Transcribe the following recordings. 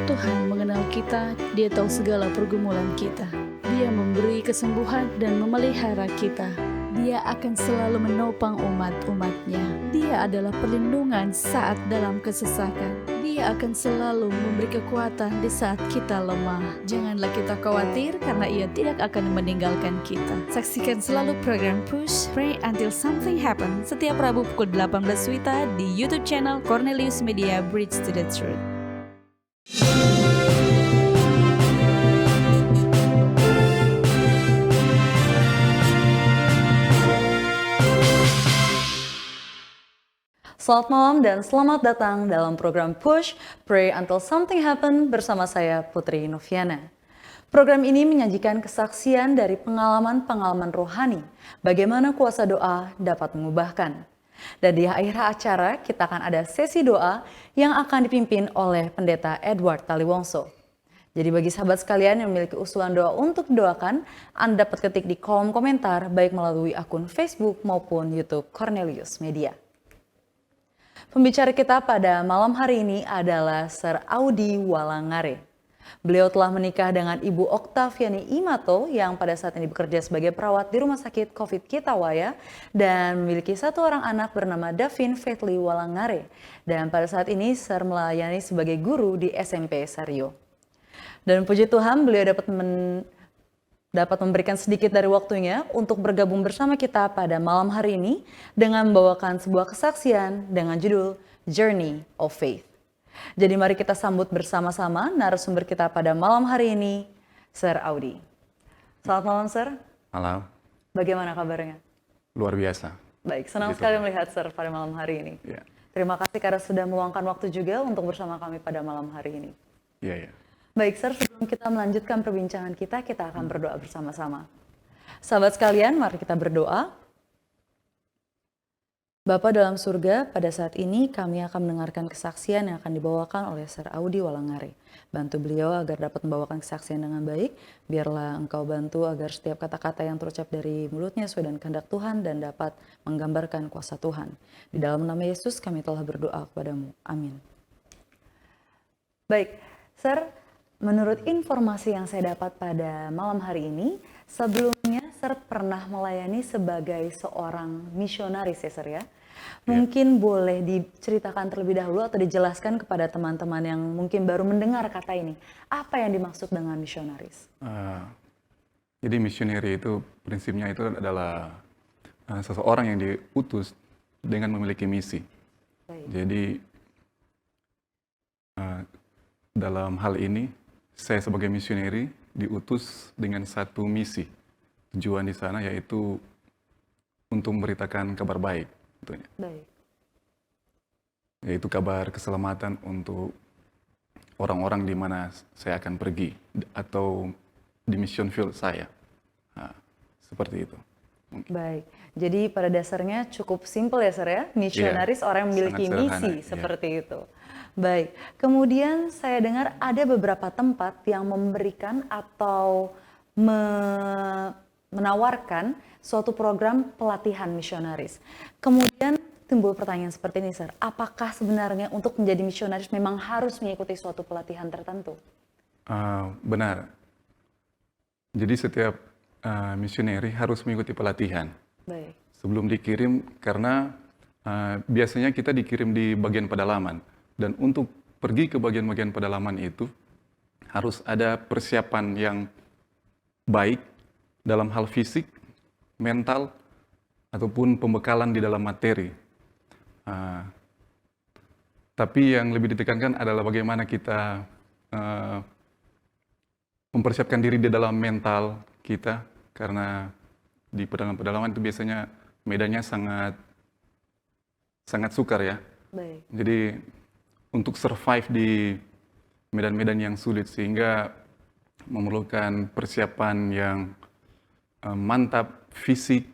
Tuhan mengenal kita, Dia tahu segala pergumulan kita. Dia memberi kesembuhan dan memelihara kita. Dia akan selalu menopang umat-umatnya. Dia adalah perlindungan saat dalam kesesakan. Dia akan selalu memberi kekuatan di saat kita lemah. Janganlah kita khawatir karena Ia tidak akan meninggalkan kita. Saksikan selalu program Push, Pray Until Something Happen setiap Rabu pukul 18 WITA di YouTube channel Cornelius Media Bridge to the Truth. Selamat malam dan selamat datang dalam program Push, Pray Until Something Happen bersama saya Putri Noviana. Program ini menyajikan kesaksian dari pengalaman-pengalaman rohani, bagaimana kuasa doa dapat mengubahkan. Dan di akhir acara kita akan ada sesi doa yang akan dipimpin oleh Pendeta Edward Taliwongso. Jadi bagi sahabat sekalian yang memiliki usulan doa untuk didoakan, Anda dapat ketik di kolom komentar baik melalui akun Facebook maupun YouTube Cornelius Media. Pembicara kita pada malam hari ini adalah Sir Audi Walangare. Beliau telah menikah dengan Ibu Oktaviani Imato yang pada saat ini bekerja sebagai perawat di Rumah Sakit COVID Kitawaya dan memiliki satu orang anak bernama Davin Faithly Walangare. Dan pada saat ini Sir melayani sebagai guru di SMP Sario. Dan puji Tuhan beliau dapat memberikan sedikit dari waktunya untuk bergabung bersama kita pada malam hari ini dengan membawakan sebuah kesaksian dengan judul Journey of Faith. Jadi mari kita sambut bersama-sama narasumber kita pada malam hari ini, Sir Audi. Selamat malam, Sir. Malam. Bagaimana kabarnya? Luar biasa. Baik, senang sekali melihat Sir pada malam hari ini. Ya. Terima kasih karena sudah meluangkan waktu juga untuk bersama kami pada malam hari ini. Iya. Baik, Sir, sebelum kita melanjutkan perbincangan kita akan berdoa bersama-sama. Sahabat sekalian, mari kita berdoa. Bapa dalam surga, pada saat ini kami akan mendengarkan kesaksian yang akan dibawakan oleh Sir Audi Walangare. Bantu beliau agar dapat membawakan kesaksian dengan baik. Biarlah Engkau bantu agar setiap kata-kata yang terucap dari mulutnya sesuai dengan kehendak Tuhan dan dapat menggambarkan kuasa Tuhan. Di dalam nama Yesus kami telah berdoa kepadamu. Amin. Baik. Sir, menurut informasi yang saya dapat pada malam hari ini, sebelumnya Sir pernah melayani sebagai seorang misionaris ya Sir ya. Mungkin boleh diceritakan terlebih dahulu atau dijelaskan kepada teman-teman yang mungkin baru mendengar kata ini. Apa yang dimaksud dengan misionaris? Jadi missionary itu prinsipnya itu adalah seseorang yang diutus dengan memiliki misi. Baik. Jadi dalam hal ini saya sebagai missionary diutus dengan satu misi. Tujuan di sana yaitu untuk memberitakan kabar baik, tentunya. Baik. Yaitu kabar keselamatan untuk orang-orang di mana saya akan pergi atau di mission field saya. Nah, seperti itu. Mungkin. Baik, jadi pada dasarnya cukup simpel ya Sir ya, misionaris orang yang memiliki sangat sederhana, misi seperti itu. Baik, kemudian saya dengar ada beberapa tempat yang memberikan atau menawarkan suatu program pelatihan misionaris. Kemudian timbul pertanyaan seperti ini Sir, apakah sebenarnya untuk menjadi misionaris memang harus mengikuti suatu pelatihan tertentu? Benar. Jadi setiap missionary harus mengikuti pelatihan. Baik. Sebelum dikirim, karena biasanya kita dikirim di bagian pedalaman. Dan untuk pergi ke bagian-bagian pedalaman itu, harus ada persiapan yang baik dalam hal fisik, mental, ataupun pembekalan di dalam materi. Tapi yang lebih ditekankan adalah bagaimana kita mempersiapkan diri di dalam mental kita, karena di pedalaman itu biasanya medannya sangat sukar ya. Baik. Jadi untuk survive di medan-medan yang sulit, sehingga memerlukan persiapan yang mantap, fisik,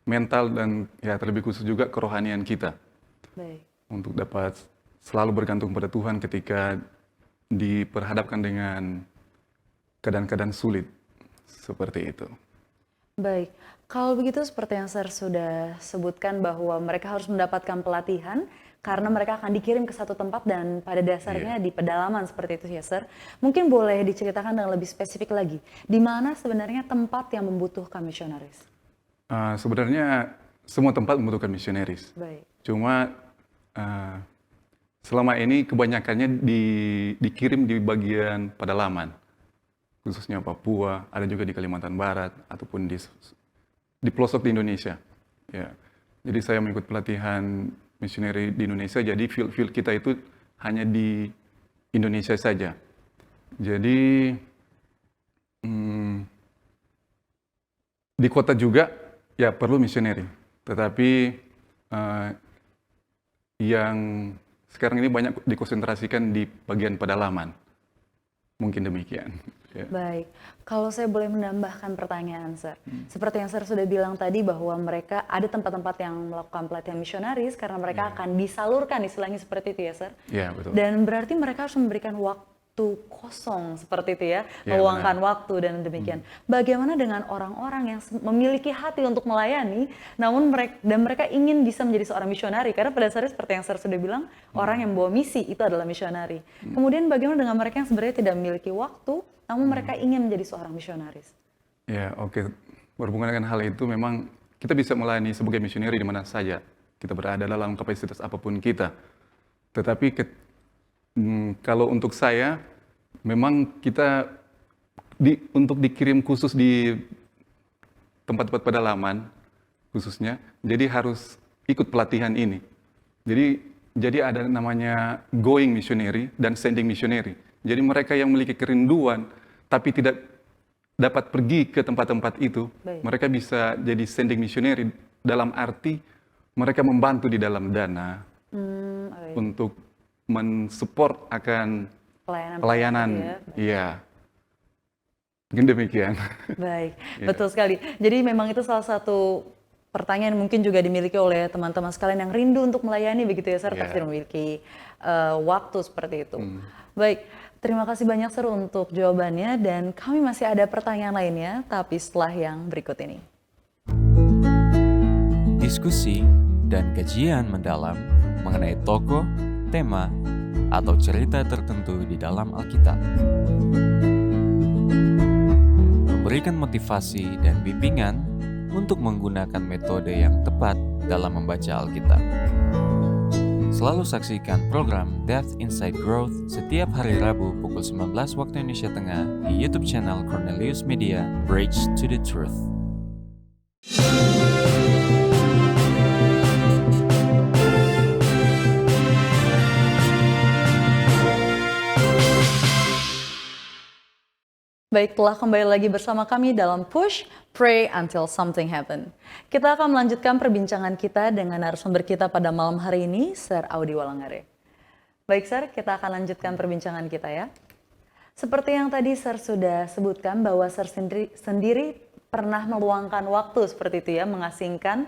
mental, dan ya terlebih khusus juga kerohanian kita. Baik. Untuk dapat selalu bergantung pada Tuhan ketika diperhadapkan dengan keadaan-keadaan sulit seperti itu. Baik, kalau begitu seperti yang Sir sudah sebutkan bahwa mereka harus mendapatkan pelatihan karena mereka akan dikirim ke satu tempat dan pada dasarnya di pedalaman seperti itu ya Sir. Mungkin boleh diceritakan dengan lebih spesifik lagi, di mana sebenarnya tempat yang membutuhkan misionaris? Sebenarnya semua tempat membutuhkan misionaris. Baik. Cuma selama ini kebanyakannya dikirim di bagian pedalaman, khususnya Papua, ada juga di Kalimantan Barat, ataupun di pelosok di Indonesia. Ya. Jadi saya mengikut pelatihan missionary di Indonesia, jadi field kita itu hanya di Indonesia saja. Jadi di kota juga ya perlu missionary, tetapi yang sekarang ini banyak dikonsentrasikan di bagian pedalaman. Mungkin demikian. Ya. Baik, kalau saya boleh menambahkan pertanyaan, Sir. Seperti yang Sir sudah bilang tadi bahwa mereka ada tempat-tempat yang melakukan pelatihan misionaris karena mereka akan disalurkan, istilahnya seperti itu ya, Sir? Iya, betul. Dan berarti mereka harus memberikan waktu kosong seperti itu ya, Ya, meluangkan benar. waktu dan demikian. Bagaimana dengan orang-orang yang memiliki hati untuk melayani, namun mereka ingin bisa menjadi seorang misionari? Karena pada dasarnya seperti yang Sir sudah bilang, orang yang membawa misi itu adalah misionari. Kemudian bagaimana dengan mereka yang sebenarnya tidak memiliki waktu, namun mereka ingin menjadi seorang misionaris? Ya, oke. Berhubungan dengan hal itu, memang kita bisa melayani sebagai misioneri di mana saja kita berada dalam kapasitas apapun kita. Tetapi kalau untuk saya, memang kita untuk dikirim khusus di tempat-tempat pedalaman khususnya, jadi harus ikut pelatihan ini. Jadi ada namanya going missionary dan sending missionary. Jadi mereka yang memiliki kerinduan tapi tidak dapat pergi ke tempat-tempat itu, Baik. mereka bisa jadi sending missionary dalam arti mereka membantu di dalam dana Baik. untuk mensupport akan Pelayanan. pelayanan. Ya. Iya. Mungkin demikian. Baik, Ya. betul sekali. Jadi memang itu salah satu pertanyaan mungkin juga dimiliki oleh teman-teman sekalian yang rindu untuk melayani begitu ya, Sir, Ya. tapi tidak memiliki waktu seperti itu. Baik, terima kasih banyak Sir untuk jawabannya dan kami masih ada pertanyaan lainnya, tapi setelah yang berikut ini. Diskusi dan kajian mendalam mengenai tokoh, tema, atau cerita tertentu di dalam Alkitab. Memberikan motivasi dan bimbingan untuk menggunakan metode yang tepat dalam membaca Alkitab. Selalu saksikan program Depth Inside Growth setiap hari Rabu pukul 19 waktu Indonesia Tengah di YouTube channel Cornelius Media, Bridge to the Truth. Baik, telah kembali lagi bersama kami dalam Push, Pray Until Something Happen. Kita akan melanjutkan perbincangan kita dengan narasumber kita pada malam hari ini, Sir Audi Walangare. Baik, Sir, kita akan lanjutkan perbincangan kita ya. Seperti yang tadi Sir sudah sebutkan bahwa Sir sendiri pernah meluangkan waktu seperti itu ya, mengasingkan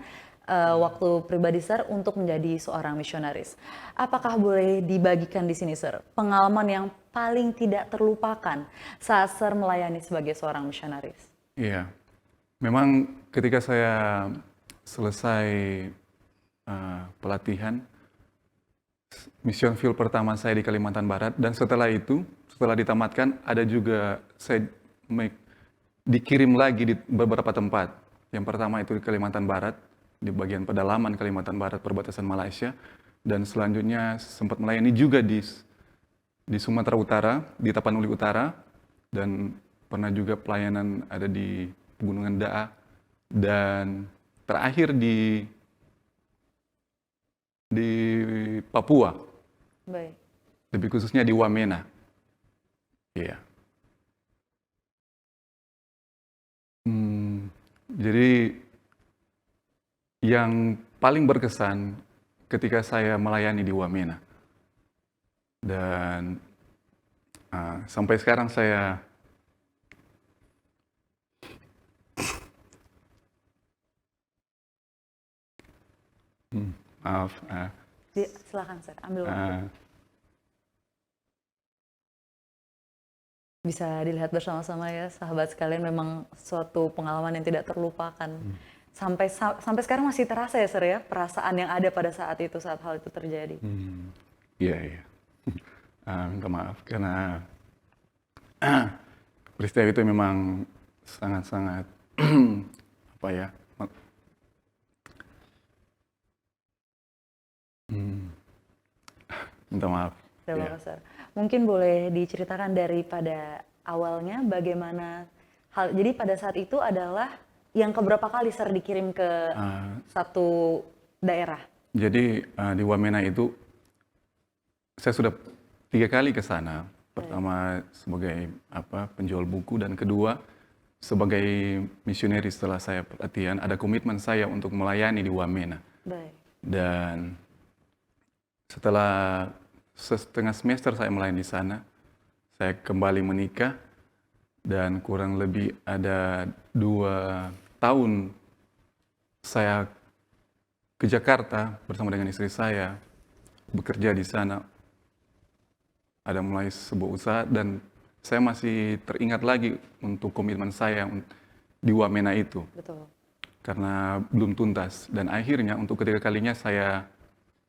waktu pribadi Sir untuk menjadi seorang misionaris. Apakah boleh dibagikan di sini Sir, pengalaman yang paling tidak terlupakan saat Sir melayani sebagai seorang misionaris? Iya, memang ketika saya selesai pelatihan, mission field pertama saya di Kalimantan Barat, dan setelah itu, setelah ditamatkan, ada juga saya dikirim lagi di beberapa tempat. Yang pertama itu di Kalimantan Barat, di bagian pedalaman Kalimantan Barat, perbatasan Malaysia, dan selanjutnya sempat melayani juga di Sumatera Utara, di Tapanuli Utara, dan pernah juga pelayanan ada di Pegunungan Da'a, dan terakhir di Papua, Baik. lebih khususnya di Wamena. Iya. Jadi yang paling berkesan ketika saya melayani di Wamena, dan sampai sekarang saya maaf, Silakan Sir, ambil waktu. Bisa dilihat bersama-sama ya sahabat sekalian, memang suatu pengalaman yang tidak terlupakan. Sampai sekarang masih terasa ya Sir ya, perasaan yang ada pada saat itu, saat hal itu terjadi. Iya. Minta maaf karena peristiwa itu memang sangat-sangat apa ya? Minta maaf. Tidak apa-apa, Sir. Mungkin boleh diceritakan daripada awalnya bagaimana jadi pada saat itu adalah yang keberapa kali Sir dikirim ke satu daerah? Jadi di Wamena itu saya sudah 3 kali ke sana. Pertama sebagai penjual buku, dan kedua sebagai misioneri setelah saya pelatihan. Ada komitmen saya untuk melayani di Wamena. Baik. Dan setelah setengah semester saya melayani di sana, saya kembali menikah, dan kurang lebih ada 2 tahun saya ke Jakarta bersama dengan istri saya, bekerja di sana. Ada mulai sebuah usaha, dan saya masih teringat lagi untuk komitmen saya di Wamena itu. Betul. Karena belum tuntas, dan akhirnya untuk ketiga kalinya saya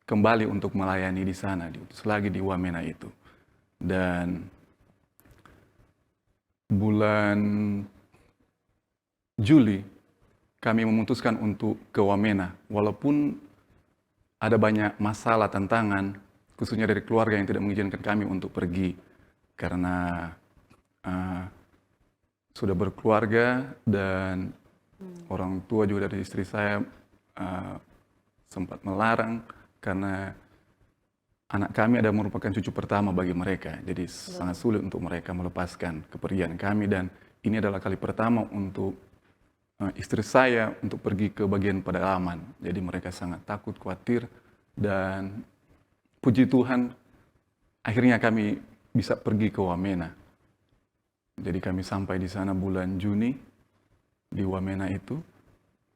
kembali untuk melayani di sana, diutus lagi di Wamena itu. Dan bulan Juli kami memutuskan untuk ke Wamena, walaupun ada banyak masalah, tantangan, khususnya dari keluarga yang tidak mengizinkan kami untuk pergi karena sudah berkeluarga, dan orang tua juga dari istri saya sempat melarang karena anak kami ada merupakan cucu pertama bagi mereka. Jadi sangat sulit untuk mereka melepaskan kepergian kami, dan ini adalah kali pertama untuk istri saya untuk pergi ke bagian pedalaman. Jadi mereka sangat takut, khawatir, dan puji Tuhan akhirnya kami bisa pergi ke Wamena. Jadi kami sampai di sana bulan Juni di Wamena itu,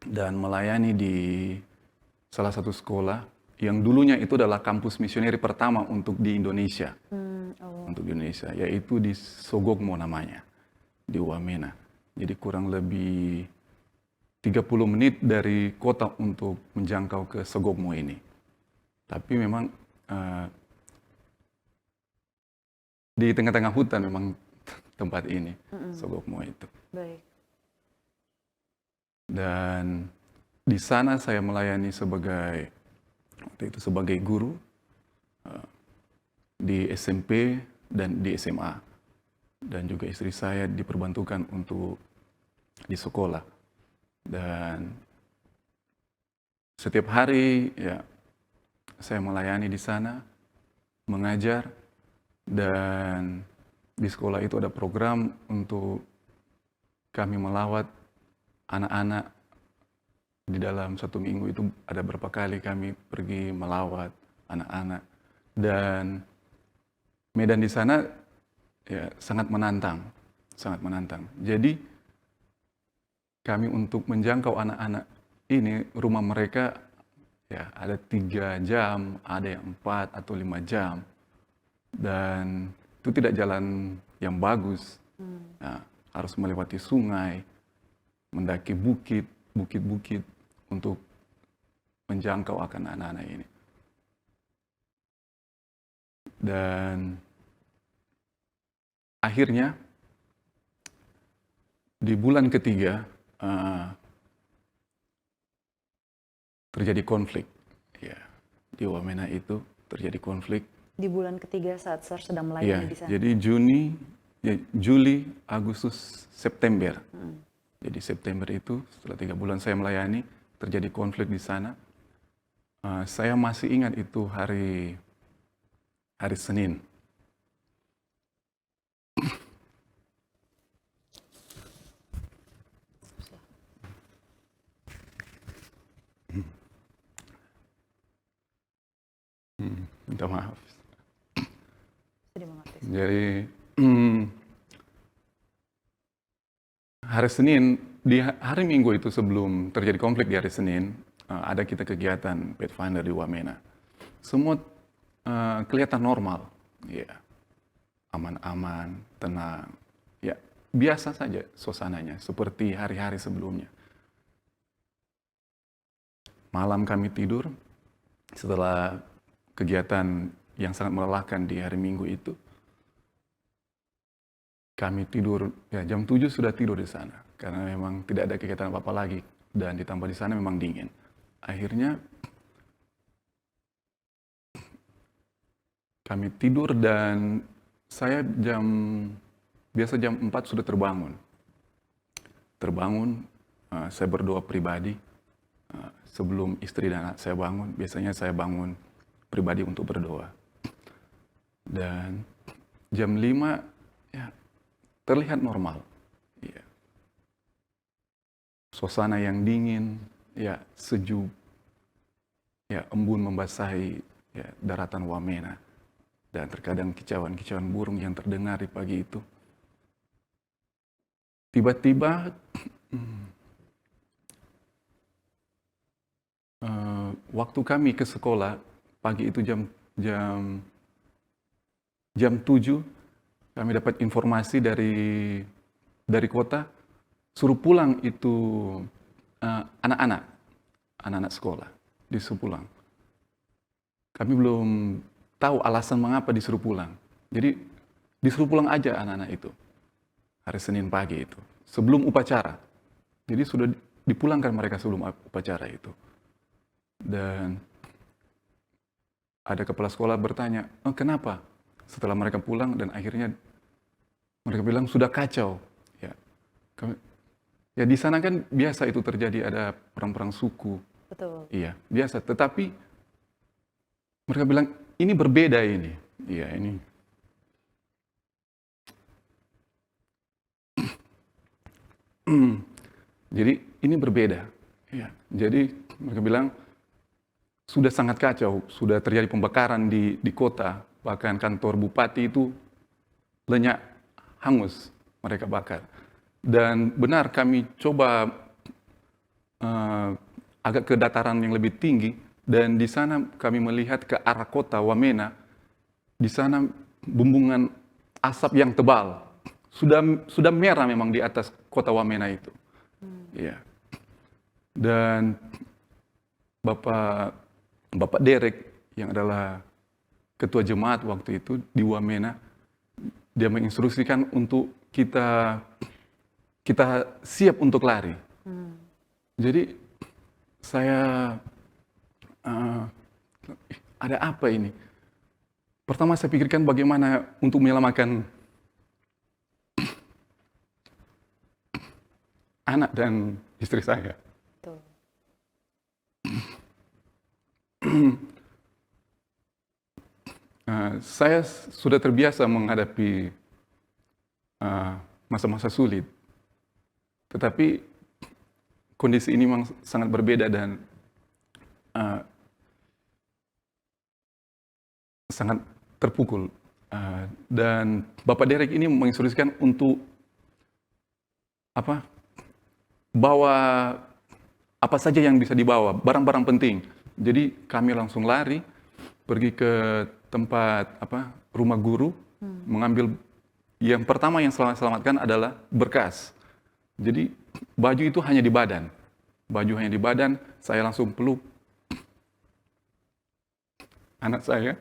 dan melayani di salah satu sekolah yang dulunya itu adalah kampus misioneri pertama untuk di Indonesia. Untuk di Indonesia, yaitu di Sogogmo namanya, di Wamena. Jadi kurang lebih 30 menit dari kota untuk menjangkau ke Sogogmo ini. Tapi memang di tengah-tengah hutan memang tempat ini, Sogokmo itu. Baik. Dan di sana saya melayani waktu itu sebagai guru di SMP dan di SMA. Dan juga istri saya diperbantukan untuk di sekolah. Dan setiap hari ya saya melayani di sana, mengajar, dan di sekolah itu ada program untuk kami melawat anak-anak. Di dalam 1 minggu itu ada berapa kali kami pergi melawat anak-anak. Dan medan di sana ya sangat menantang, sangat menantang. Jadi kami untuk menjangkau anak-anak ini, rumah mereka ya ada 3 jam, ada yang 4 atau 5 jam. Dan itu tidak jalan yang bagus. Nah, harus melewati sungai, mendaki bukit-bukit untuk menjangkau akan anak-anak ini. Dan akhirnya di bulan ketiga terjadi konflik. Ya, di Wamena itu terjadi konflik. Di bulan ketiga saat Sir sedang melayani Ya, di sana. jadi Juli, Agustus, September. Jadi September itu setelah 3 bulan saya melayani, terjadi konflik di sana. Saya masih ingat itu hari Senin. Minta maaf. Sedih mengerti. Jadi hari Senin, di hari Minggu itu sebelum terjadi konflik di hari Senin, ada kita kegiatan Pathfinder di Wamena. Semua kelihatan normal, ya, aman-aman, tenang, ya biasa saja suasananya seperti hari-hari sebelumnya. Malam kami tidur setelah kegiatan yang sangat melelahkan di hari Minggu itu. Kami tidur, ya jam 7 sudah tidur di sana. Karena memang tidak ada kegiatan apa-apa lagi. Dan ditambah di sana memang dingin. Akhirnya kami tidur dan saya biasa jam 4 sudah terbangun. Saya berdoa pribadi. Sebelum istri dan anak saya bangun, biasanya saya bangun pribadi untuk berdoa. Dan jam 5 ya terlihat normal. Ya. Suasana yang dingin, ya sejuk, ya embun membasahi ya, daratan Wamena. Dan terkadang kicauan-kicauan burung yang terdengar di pagi itu. Tiba-tiba waktu kami ke sekolah pagi itu jam 7 kami dapat informasi dari kota suruh pulang itu anak-anak sekolah disuruh pulang. Kami belum tahu alasan mengapa disuruh pulang. Jadi disuruh pulang aja anak-anak itu hari Senin pagi itu sebelum upacara. Jadi sudah dipulangkan mereka sebelum upacara itu. Dan ada kepala sekolah bertanya, kenapa? Setelah mereka pulang dan akhirnya mereka bilang sudah kacau. Ya di sana kan biasa itu terjadi, ada perang-perang suku. Betul. Iya, biasa. Tetapi mereka bilang ini berbeda ini. Iya, ini. Jadi ini berbeda. Ya, jadi mereka bilang sudah sangat kacau, sudah terjadi pembakaran di kota, bahkan kantor bupati itu lenyap, hangus, mereka bakar. Dan benar kami coba agak ke dataran yang lebih tinggi, dan di sana kami melihat ke arah kota Wamena, di sana bumbungan asap yang tebal, sudah merah memang di atas kota Wamena itu. Ya. Dan Bapak Derek yang adalah ketua jemaat waktu itu di Wamena dia menginstruksikan untuk kita siap untuk lari. Jadi saya ada apa ini? Pertama saya pikirkan bagaimana untuk menyelamatkan anak dan istri saya. Betul. Saya sudah terbiasa menghadapi masa-masa sulit, tetapi kondisi ini memang sangat berbeda dan sangat terpukul. Dan Bapak Derek ini menginstruksikan untuk bawa apa saja yang bisa dibawa, barang-barang penting. Jadi kami langsung lari, pergi ke tempat rumah guru, mengambil yang pertama yang selamatkan adalah berkas. Jadi baju itu hanya di badan. Baju hanya di badan, saya langsung peluk anak saya.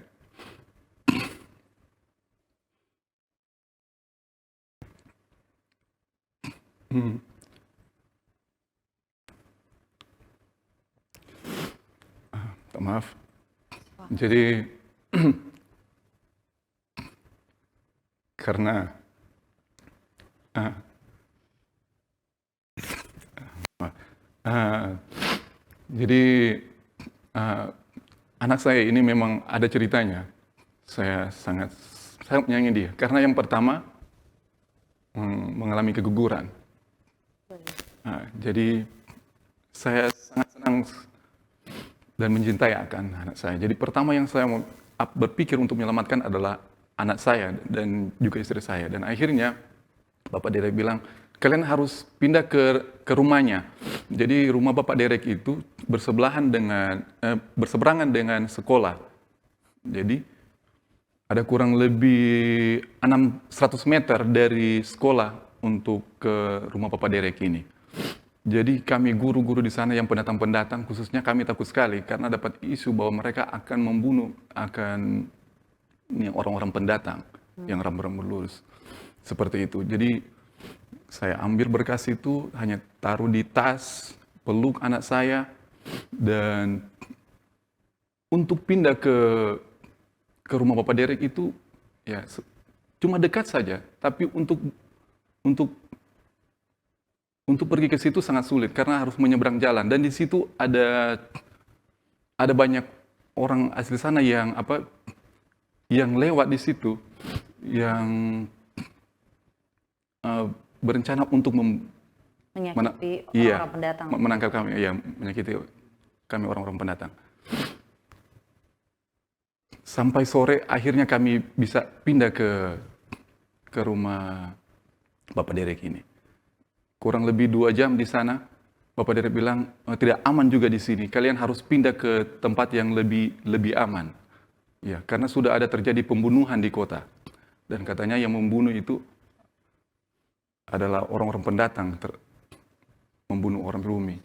Maaf. Jadi karena anak saya ini memang ada ceritanya. Saya sangat menyayangi dia karena yang pertama mengalami keguguran. Jadi saya sangat senang dan mencintai akan anak saya. Jadi pertama yang saya mau berpikir untuk menyelamatkan adalah anak saya dan juga istri saya. Dan akhirnya Bapak Derek bilang, kalian harus pindah ke rumahnya. Jadi rumah Bapak Derek itu berseberangan dengan sekolah. Jadi ada kurang lebih 100 meter dari sekolah untuk ke rumah Bapak Derek ini. Jadi kami guru-guru di sana yang pendatang-pendatang, khususnya kami takut sekali karena dapat isu bahwa mereka akan membunuh orang-orang pendatang yang rambut lurus. Seperti itu. Jadi saya ambil berkas itu, hanya taruh di tas, peluk anak saya, dan untuk pindah ke rumah Bapak Derek itu ya cuma dekat saja, tapi untuk pergi ke situ sangat sulit karena harus menyeberang jalan, dan di situ ada banyak orang asli sana yang lewat di situ yang berencana untuk menyakiti orang-orang pendatang. Menangkap kami, menyakiti kami orang-orang pendatang. Sampai sore akhirnya kami bisa pindah ke rumah Bapak Derek ini. Kurang lebih 2 jam di sana, Bapak Derek bilang tidak aman juga di sini. Kalian harus pindah ke tempat yang lebih aman. Ya, karena sudah ada terjadi pembunuhan di kota. Dan katanya yang membunuh itu adalah orang-orang pendatang membunuh orang pribumi.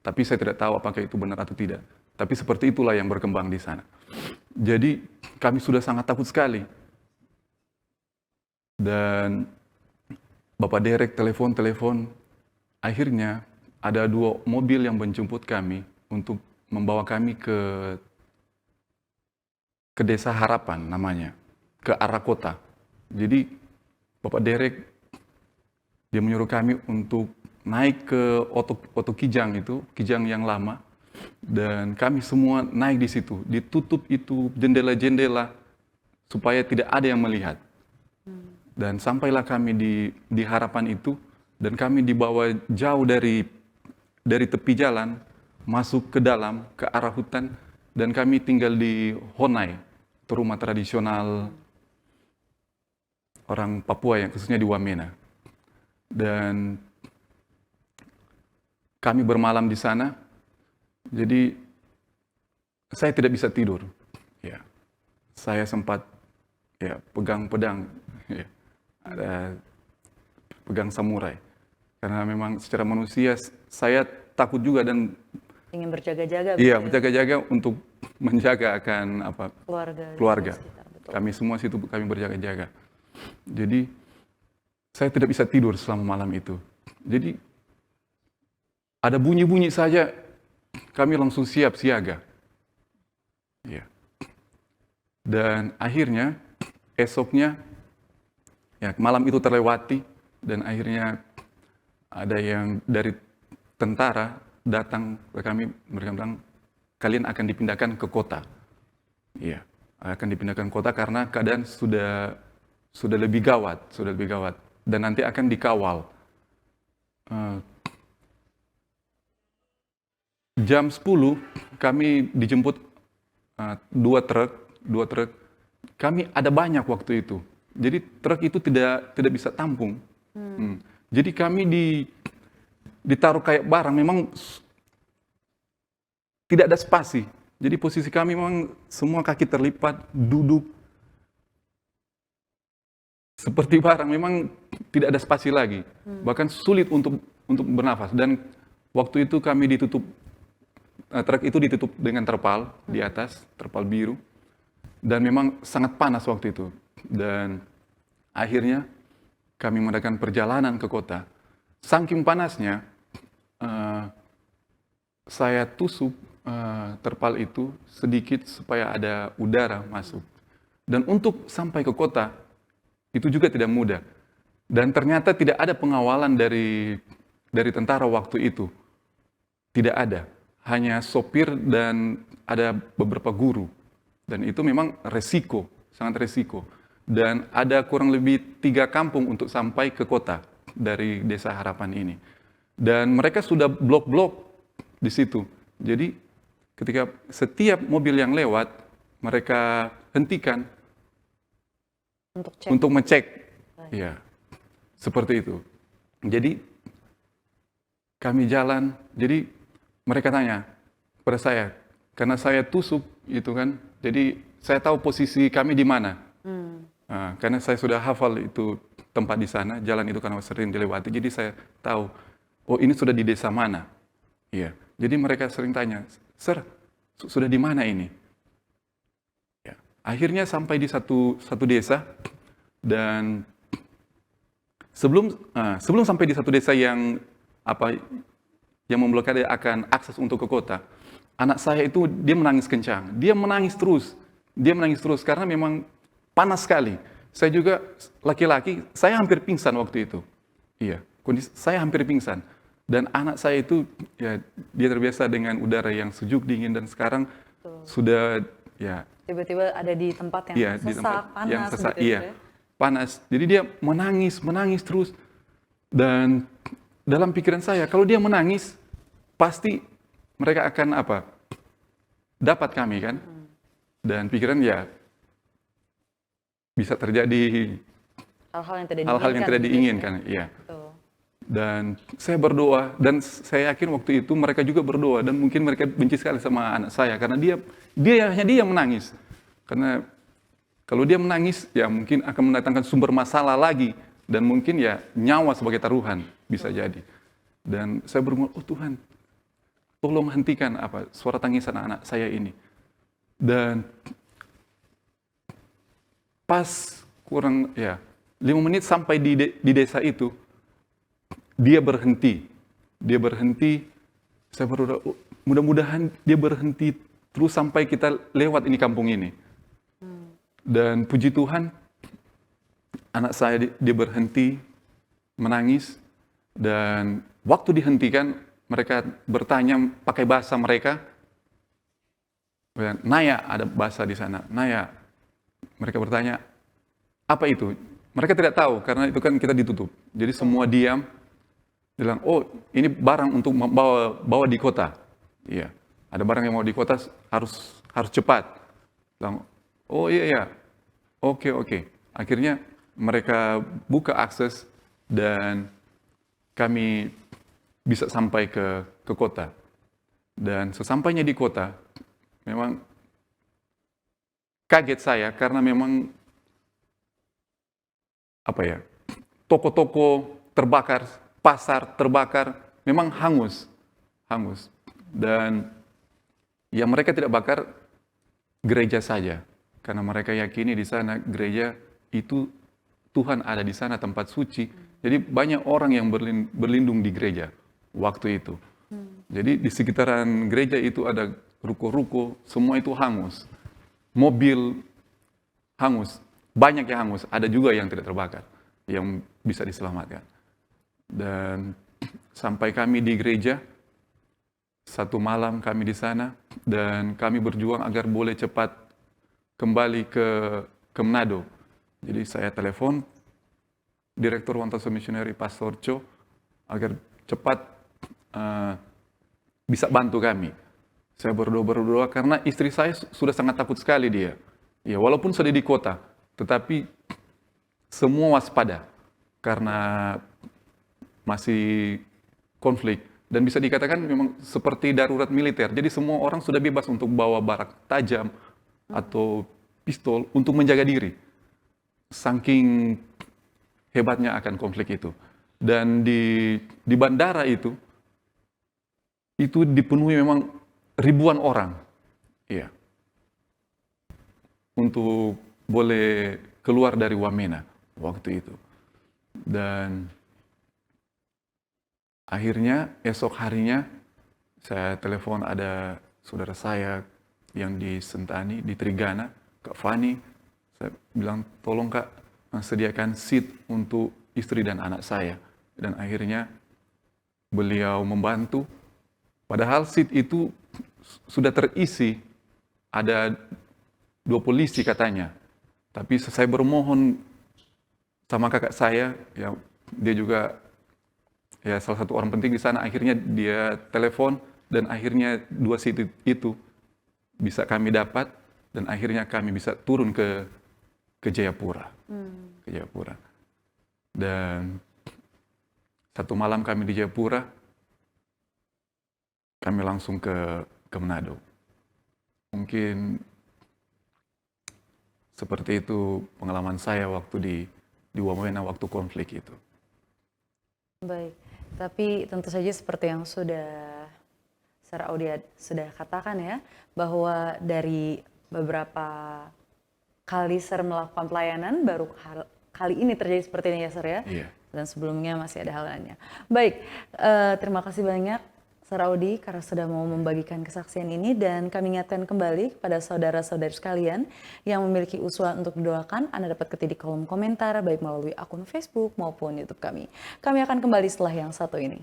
Tapi saya tidak tahu apakah itu benar atau tidak. Tapi seperti itulah yang berkembang di sana. Jadi kami sudah sangat takut sekali. Dan Bapak Derek telepon. Akhirnya ada 2 mobil yang menjemput kami untuk membawa kami ke Desa Harapan namanya, ke arah kota. Jadi Bapak Derek dia menyuruh kami untuk naik ke oto kijang itu, kijang yang lama, dan kami semua naik di situ. Ditutup itu jendela-jendela supaya tidak ada yang melihat. Dan sampailah kami di Harapan itu, dan kami dibawa jauh dari tepi jalan, masuk ke dalam, ke arah hutan, dan kami tinggal di Honai, rumah tradisional orang Papua yang khususnya di Wamena. Dan kami bermalam di sana, jadi saya tidak bisa tidur. Ya, saya sempat pegang pedang, ada pegang samurai. Karena memang secara manusia saya takut juga dan ingin berjaga-jaga. Iya, berjaga-jaga untuk menjaga akan keluarga. Keluarga. Kami semua situ kami berjaga-jaga. Jadi saya tidak bisa tidur selama malam itu. Jadi ada bunyi-bunyi saja, kami langsung siap siaga. Ya. Dan akhirnya esoknya, ya malam itu terlewati dan akhirnya ada yang dari tentara datang ke kami, mereka bilang kalian akan dipindahkan ke kota. Iya, akan dipindahkan ke kota karena keadaan sudah lebih gawat, dan nanti akan dikawal. Jam 10 kami dijemput dua truk. Kami ada banyak waktu itu. Jadi truk itu tidak bisa tampung. Jadi kami ditaruh kayak barang, memang tidak ada spasi. Jadi posisi kami memang semua kaki terlipat, duduk seperti barang, memang tidak ada spasi lagi. Bahkan sulit untuk bernafas. Dan waktu itu kami ditutup, truk itu ditutup dengan terpal di atas, terpal biru. Dan memang sangat panas waktu itu. Dan akhirnya kami mengadakan perjalanan ke kota. Saking panasnya, saya tusuk terpal itu sedikit supaya ada udara masuk. Dan untuk sampai ke kota, itu juga tidak mudah. Dan ternyata tidak ada pengawalan dari tentara waktu itu. Tidak ada. Hanya sopir dan ada beberapa guru. Dan itu memang resiko, sangat resiko. Dan ada kurang lebih 3 kampung untuk sampai ke kota dari Desa Harapan ini. Dan mereka sudah blok-blok di situ. Jadi ketika setiap mobil yang lewat, mereka hentikan untuk mengecek. Ya, seperti itu. Jadi kami jalan, jadi mereka tanya pada saya, karena saya tusuk itu kan, jadi saya tahu posisi kami di mana. Karena saya sudah hafal itu tempat di sana, jalan itu karena sering dilewati, jadi saya tahu, oh ini sudah di desa mana. Iya. Jadi mereka sering tanya, "Sir, sudah di mana ini?" Ya. Akhirnya sampai di satu desa, dan sebelum sampai di satu desa yang memblokade akan akses untuk ke kota, anak saya itu dia menangis kencang, dia menangis terus karena memang panas sekali. Saya juga laki-laki, saya hampir pingsan waktu itu. Iya, kondisi saya hampir pingsan. Dan anak saya itu, ya dia terbiasa dengan udara yang sejuk, dingin, dan sekarang sudah, ya. Tiba-tiba ada di tempat yang sesak, panas. Yang sesak, gitu iya, panas. Jadi dia menangis terus. Dan dalam pikiran saya, kalau dia menangis, pasti mereka akan dapat kami kan. Dan pikiran ya, bisa terjadi hal-hal yang tidak diinginkan. Iya. Dan saya berdoa, dan saya yakin waktu itu mereka juga berdoa, dan mungkin mereka benci sekali sama anak saya karena hanya dia yang menangis. Karena kalau dia menangis, ya mungkin akan mendatangkan sumber masalah lagi, dan mungkin ya nyawa sebagai taruhan bisa jadi. Dan saya berdoa, oh Tuhan, tolong hentikan suara tangisan anak saya ini. Dan pas kurang 5 menit sampai di desa itu, dia berhenti. Saya berdoa, mudah-mudahan dia berhenti terus sampai kita lewat ini kampung ini. Dan puji Tuhan, anak saya dia berhenti menangis, dan waktu dihentikan mereka bertanya pakai bahasa mereka. Naya, ada bahasa di sana. Naya, mereka bertanya, apa itu? Mereka tidak tahu karena itu kan kita ditutup. Jadi semua diam. Bilang, oh ini barang untuk bawa di kota. Iya, ada barang yang mau di kota harus cepat. Bilang, oh iya, oke. Akhirnya mereka buka akses dan kami bisa sampai ke kota. Dan sesampainya di kota, memang kaget saya karena memang toko-toko terbakar, pasar terbakar, memang hangus. Dan yang mereka tidak bakar gereja saja, karena mereka yakini di sana gereja itu Tuhan ada di sana, tempat suci. Jadi banyak orang yang berlindung di gereja waktu itu. Jadi di sekitaran gereja itu ada ruko-ruko, semua itu hangus. Mobil hangus, banyak yang hangus, ada juga yang tidak terbakar, yang bisa diselamatkan. Dan sampai kami di gereja, satu malam kami di sana, dan kami berjuang agar boleh cepat kembali ke Manado. Jadi saya telepon Direktur One Thousand Missionary Pastor Cho agar cepat bisa bantu kami. Saya berdoa karena istri saya sudah sangat takut sekali dia. Ya, walaupun sudah di kota, tetapi semua waspada karena masih konflik. Dan bisa dikatakan memang seperti darurat militer. Jadi semua orang sudah bebas untuk bawa barak tajam atau pistol untuk menjaga diri. Saking hebatnya akan konflik itu. Dan di bandara itu dipenuhi memang ribuan orang. Iya. Untuk boleh keluar dari Wamena waktu itu. Dan akhirnya esok harinya saya telepon ada saudara saya yang di Sentani, di Trigana, Kak Fani. Saya bilang, tolong Kak, sediakan seat untuk istri dan anak saya. Dan akhirnya beliau membantu. Padahal seat itu sudah terisi, ada 2 polisi katanya. Tapi saya bermohon sama kakak saya, ya, dia juga ya salah satu orang penting di sana, akhirnya dia telepon dan akhirnya 2 seat itu bisa kami dapat dan akhirnya kami bisa turun ke Jayapura. Ke Jayapura. Dan satu malam kami di Jayapura, kami langsung ke Manado. Mungkin seperti itu pengalaman saya waktu di Wamena waktu konflik itu. Baik, tapi tentu saja seperti yang sudah Sir Audi sudah katakan ya, bahwa dari beberapa kali Sir melakukan pelayanan, baru kali ini terjadi seperti ini ya Sir ya? Iya. Dan sebelumnya masih ada hal lainnya. Baik, terima kasih banyak Sir Audi karena sudah mau membagikan kesaksian ini, dan kami ingatkan kembali kepada saudara-saudari sekalian yang memiliki usulan untuk didoakan, Anda dapat ketik di kolom komentar baik melalui akun Facebook maupun YouTube kami. Kami akan kembali setelah yang satu ini.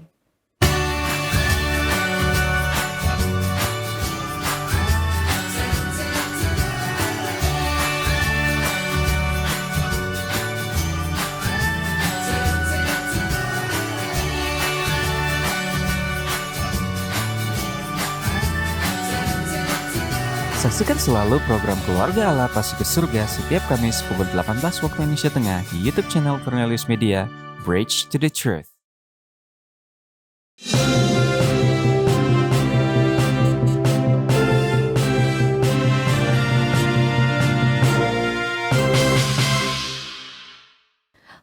Saksikan selalu program Keluarga Allah Pasti ke Surga setiap Kamis pukul 18 waktu Indonesia Tengah di YouTube channel Cornelius Media, Bridge to the Truth.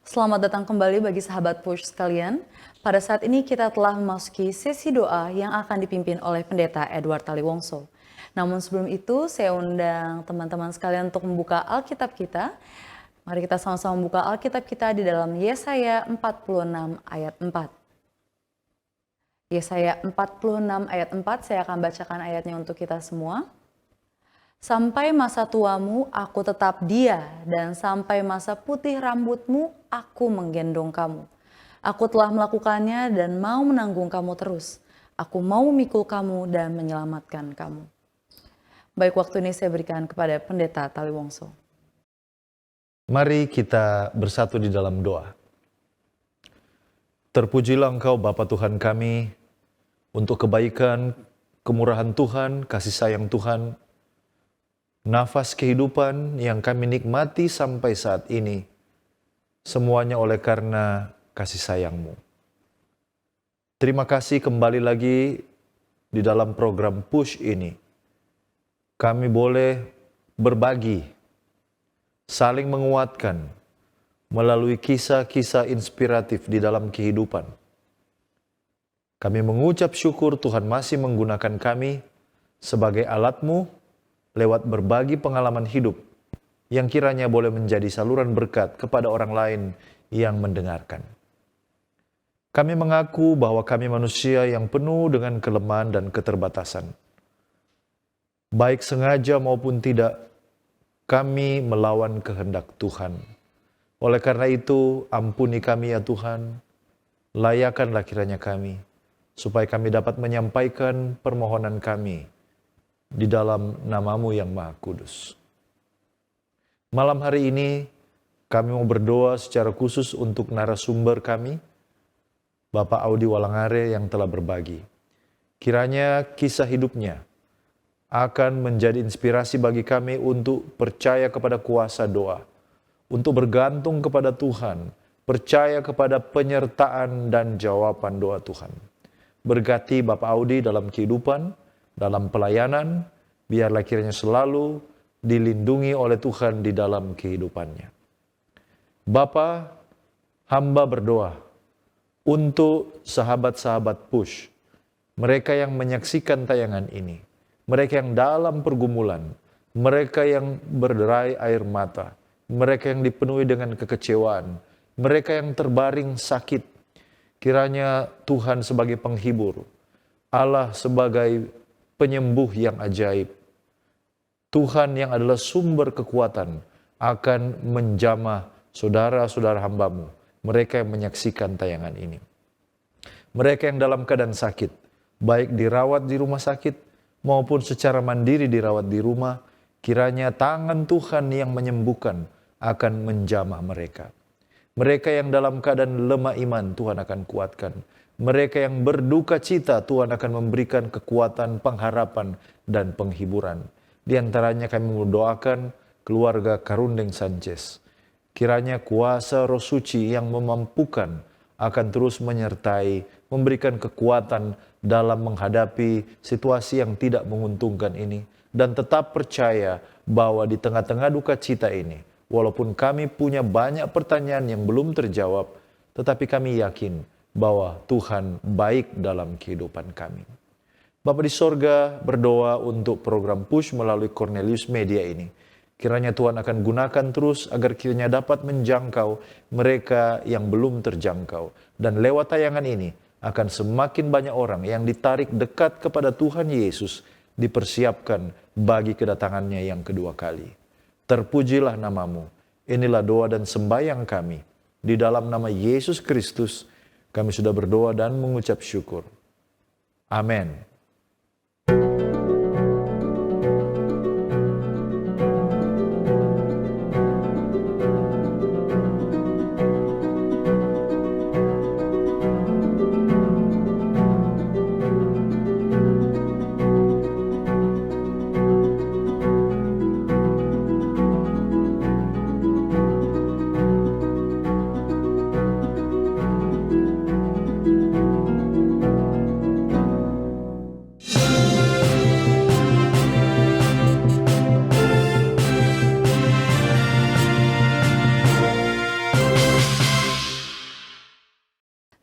Selamat datang kembali bagi sahabat Push sekalian. Pada saat ini kita telah memasuki sesi doa yang akan dipimpin oleh Pendeta Edward Taliwongso. Namun sebelum itu saya undang teman-teman sekalian untuk membuka Alkitab kita. Mari kita sama-sama membuka Alkitab kita di dalam Yesaya 46 ayat 4. Yesaya 46 ayat 4, saya akan bacakan ayatnya untuk kita semua. Sampai masa tuamu aku tetap dia, dan sampai masa putih rambutmu aku menggendong kamu. Aku telah melakukannya dan mau menanggung kamu terus. Aku mau memikul kamu dan menyelamatkan kamu. Baik, waktu ini saya berikan kepada Pendeta Taliwongso. Mari kita bersatu di dalam doa. Terpujilah Engkau Bapa Tuhan kami, untuk kebaikan, kemurahan Tuhan, kasih sayang Tuhan, nafas kehidupan yang kami nikmati sampai saat ini, semuanya oleh karena kasih sayang-Mu. Terima kasih kembali lagi di dalam program Push ini. Kami boleh berbagi, saling menguatkan melalui kisah-kisah inspiratif di dalam kehidupan. Kami mengucap syukur Tuhan masih menggunakan kami sebagai alat-Mu lewat berbagi pengalaman hidup yang kiranya boleh menjadi saluran berkat kepada orang lain yang mendengarkan. Kami mengaku bahwa kami manusia yang penuh dengan kelemahan dan keterbatasan. Baik sengaja maupun tidak, kami melawan kehendak Tuhan. Oleh karena itu, ampuni kami ya Tuhan, layakanlah kiranya kami, supaya kami dapat menyampaikan permohonan kami di dalam nama-Mu yang Maha Kudus. Malam hari ini, kami mau berdoa secara khusus untuk narasumber kami, Bapak Audi Walangare yang telah berbagi. Kiranya kisah hidupnya akan menjadi inspirasi bagi kami untuk percaya kepada kuasa doa, untuk bergantung kepada Tuhan, percaya kepada penyertaan dan jawaban doa Tuhan. Berkati Bapak Audi dalam kehidupan, dalam pelayanan, biarlah kiranya selalu dilindungi oleh Tuhan di dalam kehidupannya. Bapa, hamba berdoa untuk sahabat-sahabat Push, mereka yang menyaksikan tayangan ini, mereka yang dalam pergumulan, mereka yang berderai air mata, mereka yang dipenuhi dengan kekecewaan, mereka yang terbaring sakit. Kiranya Tuhan sebagai penghibur, Allah sebagai penyembuh yang ajaib, Tuhan yang adalah sumber kekuatan akan menjamah saudara-saudara hamba-Mu, mereka yang menyaksikan tayangan ini. Mereka yang dalam keadaan sakit, baik dirawat di rumah sakit maupun secara mandiri dirawat di rumah, kiranya tangan Tuhan yang menyembuhkan akan menjamah mereka. Mereka yang dalam keadaan lemah iman, Tuhan akan kuatkan. Mereka yang berduka cita, Tuhan akan memberikan kekuatan, pengharapan, dan penghiburan. Di antaranya kami mendoakan keluarga Karundeng Sanchez. Kiranya kuasa Roh Suci yang memampukan akan terus menyertai, memberikan kekuatan dalam menghadapi situasi yang tidak menguntungkan ini. Dan tetap percaya bahwa di tengah-tengah duka cita ini, walaupun kami punya banyak pertanyaan yang belum terjawab, tetapi kami yakin bahwa Tuhan baik dalam kehidupan kami. Bapa di sorga, berdoa untuk program Push melalui Cornelius Media ini. Kiranya Tuhan akan gunakan terus agar kiranya dapat menjangkau mereka yang belum terjangkau. Dan lewat tayangan ini akan semakin banyak orang yang ditarik dekat kepada Tuhan Yesus, dipersiapkan bagi kedatangannya yang kedua kali. Terpujilah nama-Mu. Inilah doa dan sembahyang kami. Di dalam nama Yesus Kristus kami sudah berdoa dan mengucap syukur. Amin.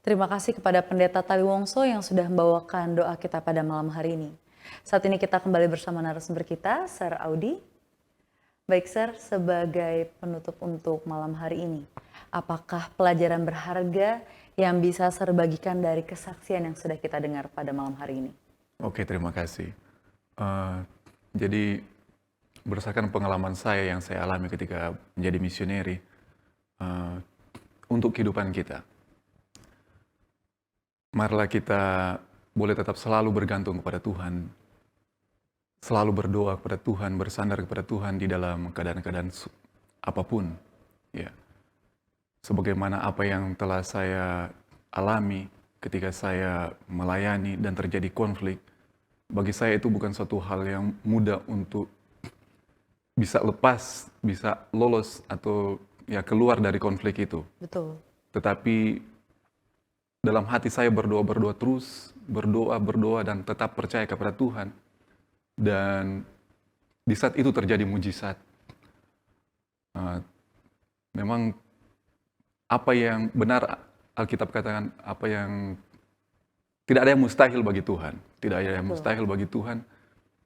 Terima kasih kepada Pendeta Tawiwongso yang sudah membawakan doa kita pada malam hari ini. Saat ini kita kembali bersama narasumber kita, Sir Audi. Baik Sir, sebagai penutup untuk malam hari ini, apakah pelajaran berharga yang bisa Sir bagikan dari kesaksian yang sudah kita dengar pada malam hari ini? Oke, terima kasih. Jadi berdasarkan pengalaman saya yang saya alami ketika menjadi misioneri, untuk kehidupan kita, marilah kita boleh tetap selalu bergantung kepada Tuhan, selalu berdoa kepada Tuhan, bersandar kepada Tuhan di dalam keadaan-keadaan apapun. Ya, sebagaimana apa yang telah saya alami ketika saya melayani dan terjadi konflik, bagi saya itu bukan suatu hal yang mudah untuk bisa lepas, bisa lolos atau ya keluar dari konflik itu. Betul. Tetapi dalam hati saya berdoa terus, berdoa dan tetap percaya kepada Tuhan. Dan di saat itu terjadi mujizat. Memang apa yang benar Alkitab katakan, apa yang tidak ada yang mustahil bagi Tuhan. Tidak ada yang mustahil bagi Tuhan.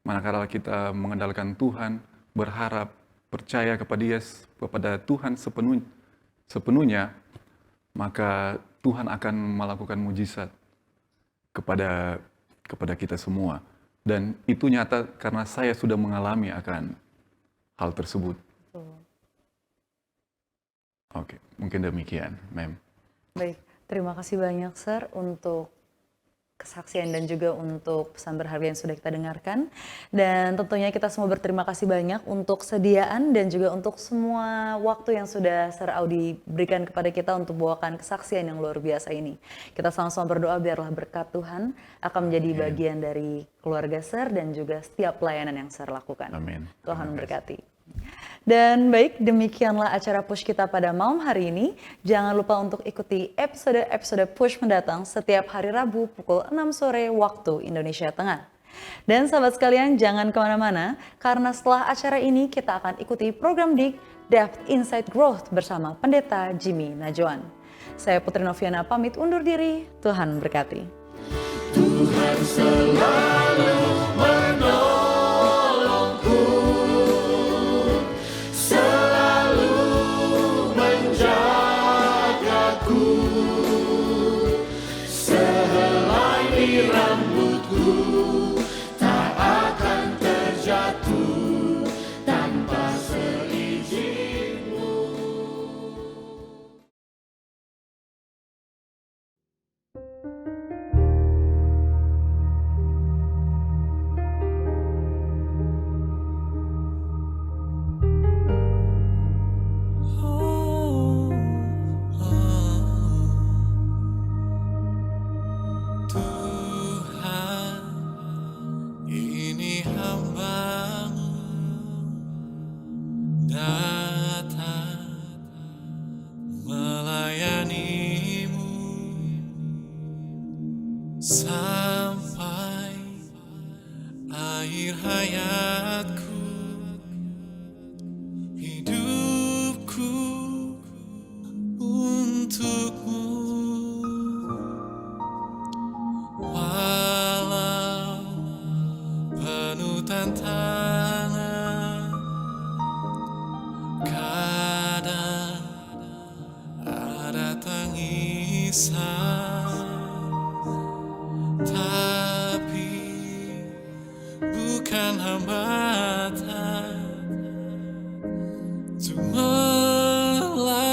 Manakala kita mengandalkan Tuhan, berharap percaya kepada Tuhan sepenuhnya, maka Tuhan akan melakukan mujizat kepada kita semua. Dan itu nyata karena saya sudah mengalami akan hal tersebut. Oke, mungkin demikian, Mem. Baik, terima kasih banyak Sir untuk kesaksian dan juga untuk pesan berharga yang sudah kita dengarkan. Dan tentunya kita semua berterima kasih banyak untuk sediaan dan juga untuk semua waktu yang sudah Sir Audi berikan kepada kita untuk bawakan kesaksian yang luar biasa ini. Kita sama-sama berdoa biarlah berkat Tuhan akan menjadi bagian dari keluarga Sir dan juga setiap pelayanan yang Sir lakukan. Amin. Tuhan memberkati. Dan baik, demikianlah acara Push kita pada malam hari ini. Jangan lupa untuk ikuti episode Push mendatang setiap hari Rabu pukul 6 sore waktu Indonesia Tengah. Dan sahabat sekalian, jangan kemana-mana, karena setelah acara ini kita akan ikuti program DIG Depth Insight Growth bersama Pendeta Jimmy Najwan. Saya Putri Noviana pamit undur diri, Tuhan berkati. Tuhan selalu menolongku, selalu menjagaku, sehelai di rambutku tak akan terjatuh tanpa seizinku. Tuhan, ini hamba-Mu datang melayani-Mu sampai akhir hayatku, hidupku untuk-Mu. Walau penuh tantangan, kadang ada tangisan, tapi bukan hambatan untuk melayani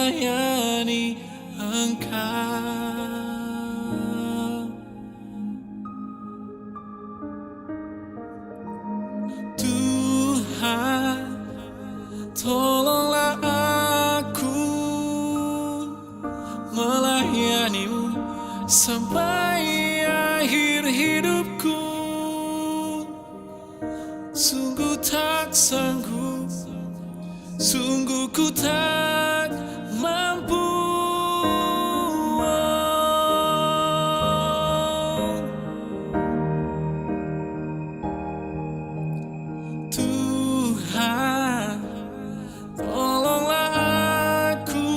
Engkau. Tuhan, tolonglah aku melayani-Mu sampai akhir hidupku. Sungguh tak sanggup, sungguh ku tak mampu. Tuhan, tolonglah aku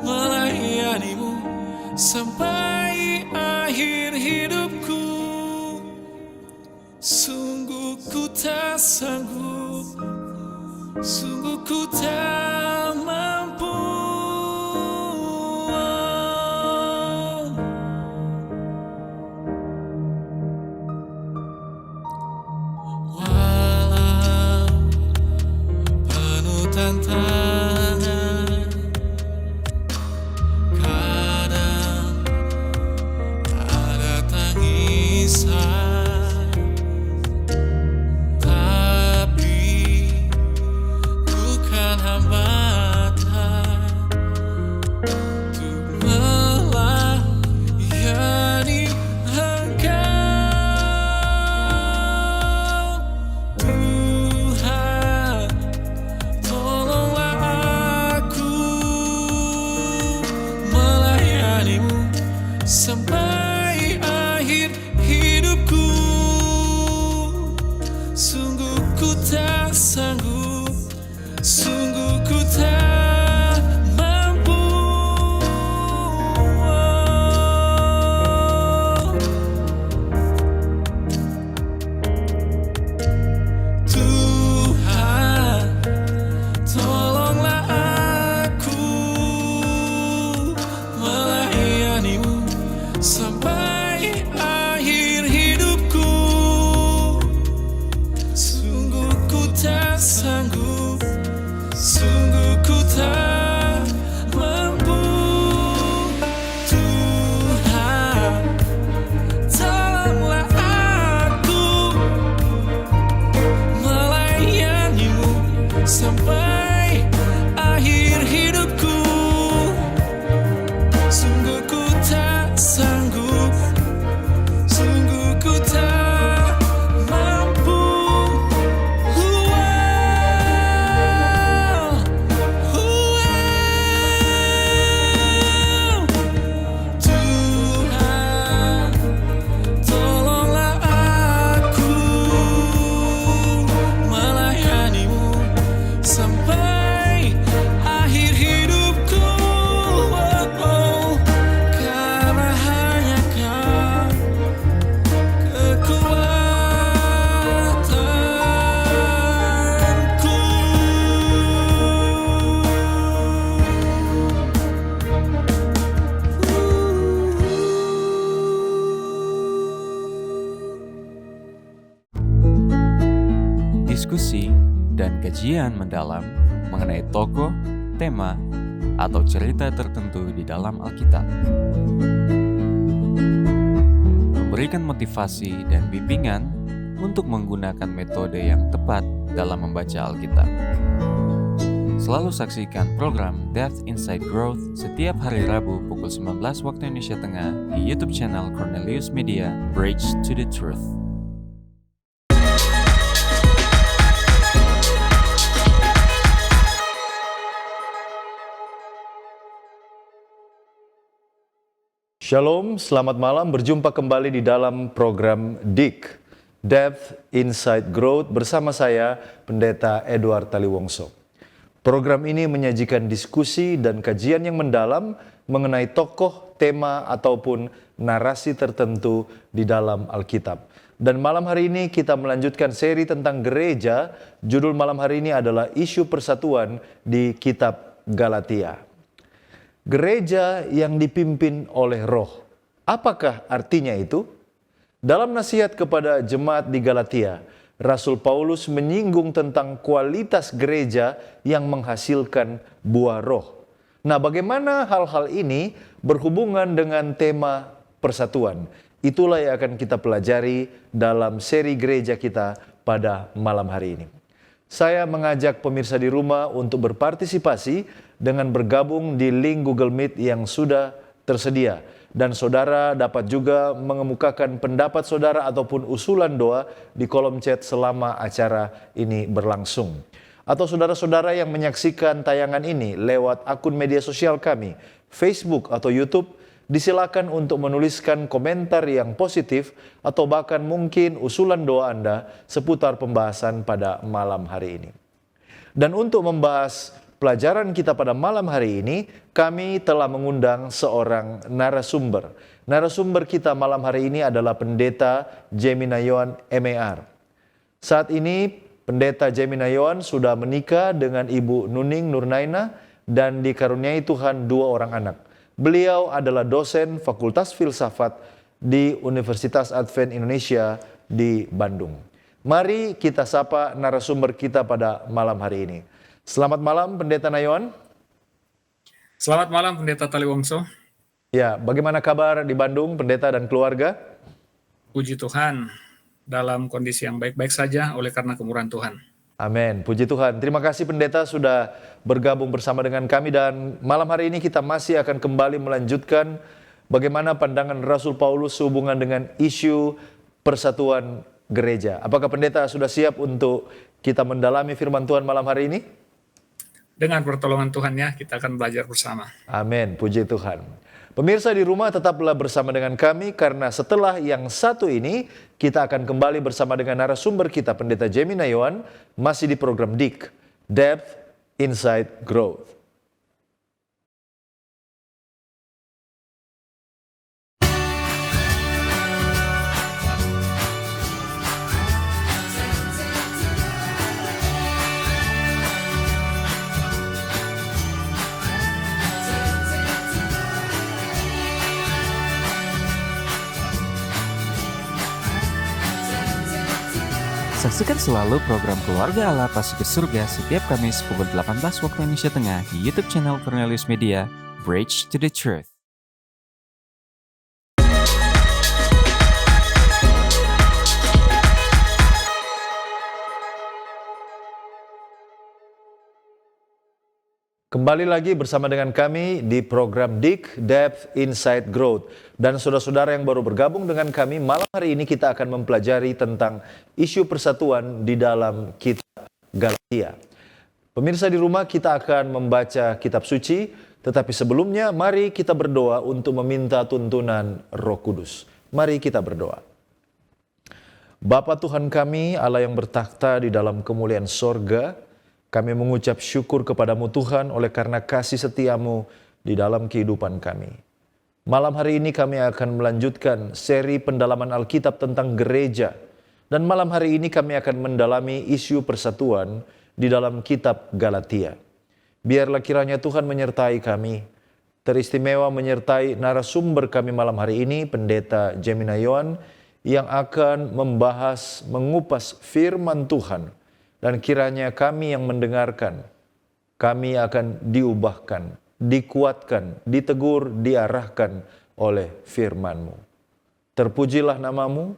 melayani-Mu sampai akhir hidupku. Sungguh ku tak sanggup, sungguh ku tak mampu. Walau penuh tantangan, kadang ada tangisan, tapi kajian mendalam mengenai tokoh, tema, atau cerita tertentu di dalam Alkitab. Memberikan motivasi dan bimbingan untuk menggunakan metode yang tepat dalam membaca Alkitab. Selalu saksikan program Depth Inside Growth setiap hari Rabu pukul 19 waktu Indonesia Tengah di YouTube channel Cornelius Media, Bridge to the Truth. Shalom, selamat malam. Berjumpa kembali di dalam program DIG, Depth Inside Growth, bersama saya, Pendeta Edward Taliwongso. Program ini menyajikan diskusi dan kajian yang mendalam mengenai tokoh, tema, ataupun narasi tertentu di dalam Alkitab. Dan malam hari ini kita melanjutkan seri tentang gereja. Judul malam hari ini adalah Isu Persatuan di Kitab Galatia. Gereja yang dipimpin oleh Roh. Apakah artinya itu? Dalam nasihat kepada jemaat di Galatia, Rasul Paulus menyinggung tentang kualitas gereja yang menghasilkan buah roh. Nah, bagaimana hal-hal ini berhubungan dengan tema persatuan? Itulah yang akan kita pelajari dalam seri gereja kita pada malam hari ini. Saya mengajak pemirsa di rumah untuk berpartisipasi dengan bergabung di link Google Meet yang sudah tersedia. Dan saudara dapat juga mengemukakan pendapat saudara ataupun usulan doa di kolom chat selama acara ini berlangsung. Atau saudara-saudara yang menyaksikan tayangan ini lewat akun media sosial kami, Facebook atau YouTube, disilakan untuk menuliskan komentar yang positif atau bahkan mungkin usulan doa Anda seputar pembahasan pada malam hari ini. Dan untuk membahas pelajaran kita pada malam hari ini, kami telah mengundang seorang narasumber. Narasumber kita malam hari ini adalah Pendeta Jeminayoan MER. Saat ini Pendeta Jeminayoan sudah menikah dengan Ibu Nuning Nurnaina dan dikaruniai Tuhan 2 orang anak. Beliau adalah dosen Fakultas Filsafat di Universitas Advent Indonesia di Bandung. Mari kita sapa narasumber kita pada malam hari ini. Selamat malam Pendeta Nayoan. Selamat malam Pendeta Taliwongso. Ya, bagaimana kabar di Bandung Pendeta dan keluarga? Puji Tuhan, dalam kondisi yang baik-baik saja oleh karena kemurahan Tuhan. Amin, puji Tuhan. Terima kasih Pendeta sudah bergabung bersama dengan kami dan malam hari ini kita masih akan kembali melanjutkan bagaimana pandangan Rasul Paulus sehubungan dengan isu persatuan gereja. Apakah Pendeta sudah siap untuk kita mendalami firman Tuhan malam hari ini? Dengan pertolongan Tuhan ya, kita akan belajar bersama. Amin, puji Tuhan. Pemirsa di rumah tetaplah bersama dengan kami karena setelah yang satu ini kita akan kembali bersama dengan narasumber kita Pendeta Jeminayoan masih di program DIG, Depth Inside Growth. Saksikan selalu program Keluarga Allah Pasti ke Surga setiap Kamis pukul 18 waktu Indonesia Tengah di YouTube channel Cornelius Media, Bridge to the Truth. Kembali lagi bersama dengan kami di program DIG, Depth Inside Growth. Dan saudara-saudara yang baru bergabung dengan kami, malam hari ini kita akan mempelajari tentang isu persatuan di dalam kitab Galatia. Pemirsa di rumah, kita akan membaca kitab suci, tetapi sebelumnya mari kita berdoa untuk meminta tuntunan Roh Kudus. Mari kita berdoa. Bapa Tuhan kami, Allah yang bertakhta di dalam kemuliaan sorga, kami mengucap syukur kepadamu Tuhan oleh karena kasih setiamu di dalam kehidupan kami. Malam hari ini kami akan melanjutkan seri pendalaman Alkitab tentang gereja. Dan malam hari ini kami akan mendalami isu persatuan di dalam kitab Galatia. Biarlah kiranya Tuhan menyertai kami, teristimewa menyertai narasumber kami malam hari ini, Pendeta Jeminayoan, yang akan membahas, mengupas firman Tuhan. dan kiranya kami yang mendengarkan, kami akan diubahkan, dikuatkan, ditegur, diarahkan oleh firman-Mu. Terpujilah nama-Mu,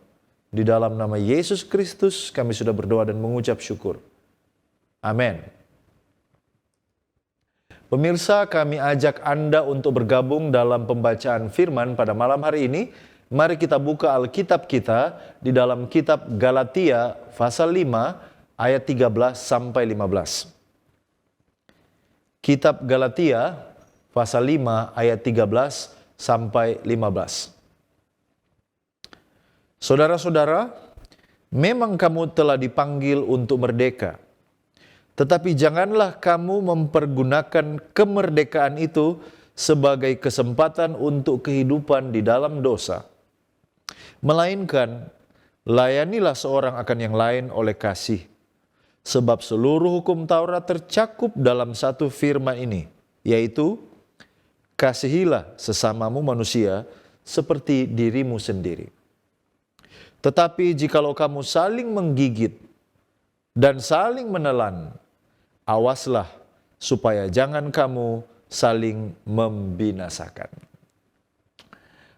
di dalam nama Yesus Kristus kami sudah berdoa dan mengucap syukur. Amin. Pemirsa, kami ajak Anda untuk bergabung dalam pembacaan firman pada malam hari ini. Mari kita buka Alkitab kita di dalam kitab Galatia pasal 5 ayat 13 sampai 15. Kitab Galatia pasal 5 ayat 13 sampai 15. Saudara-saudara, memang kamu telah dipanggil untuk merdeka. Tetapi janganlah kamu mempergunakan kemerdekaan itu sebagai kesempatan untuk kehidupan di dalam dosa. Melainkan, layanilah seorang akan yang lain oleh kasih. Sebab seluruh hukum Taurat tercakup dalam satu firman ini, yaitu, kasihilah sesamamu manusia seperti dirimu sendiri. Tetapi jikalau kamu saling menggigit dan saling menelan, awaslah supaya jangan kamu saling membinasakan.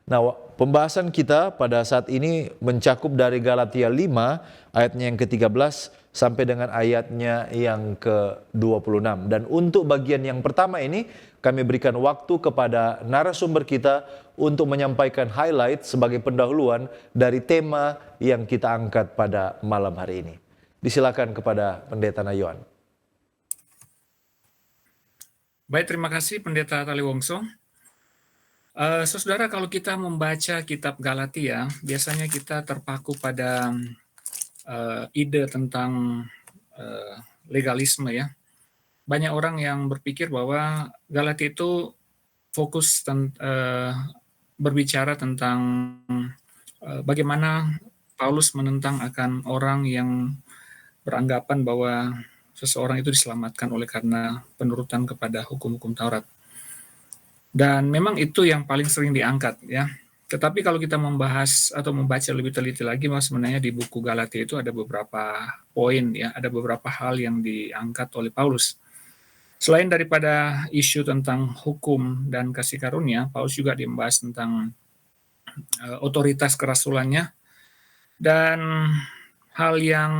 Nah, pembahasan kita pada saat ini mencakup dari Galatia 5 ayatnya yang ke-13 sampai dengan ayatnya yang ke-26. Dan untuk bagian yang pertama ini kami berikan waktu kepada narasumber kita untuk menyampaikan highlight sebagai pendahuluan dari tema yang kita angkat pada malam hari ini. Disilakan kepada Pendeta Nayoan. Baik, terima kasih Pendeta Taliwongso. Saudara, kalau kita membaca kitab Galatia, biasanya kita terpaku pada ide tentang legalisme ya. Banyak orang yang berpikir bahwa Galatia itu fokus berbicara tentang bagaimana Paulus menentang akan orang yang beranggapan bahwa seseorang itu diselamatkan oleh karena penurutan kepada hukum-hukum Taurat. Dan memang itu yang paling sering diangkat ya. Tetapi kalau kita membahas atau membaca lebih teliti lagi, bahwa sebenarnya di buku Galatia itu ada beberapa poin ya, ada beberapa hal yang diangkat oleh Paulus. Selain daripada isu tentang hukum dan kasih karunia, Paulus juga membahas tentang otoritas kerasulannya dan hal yang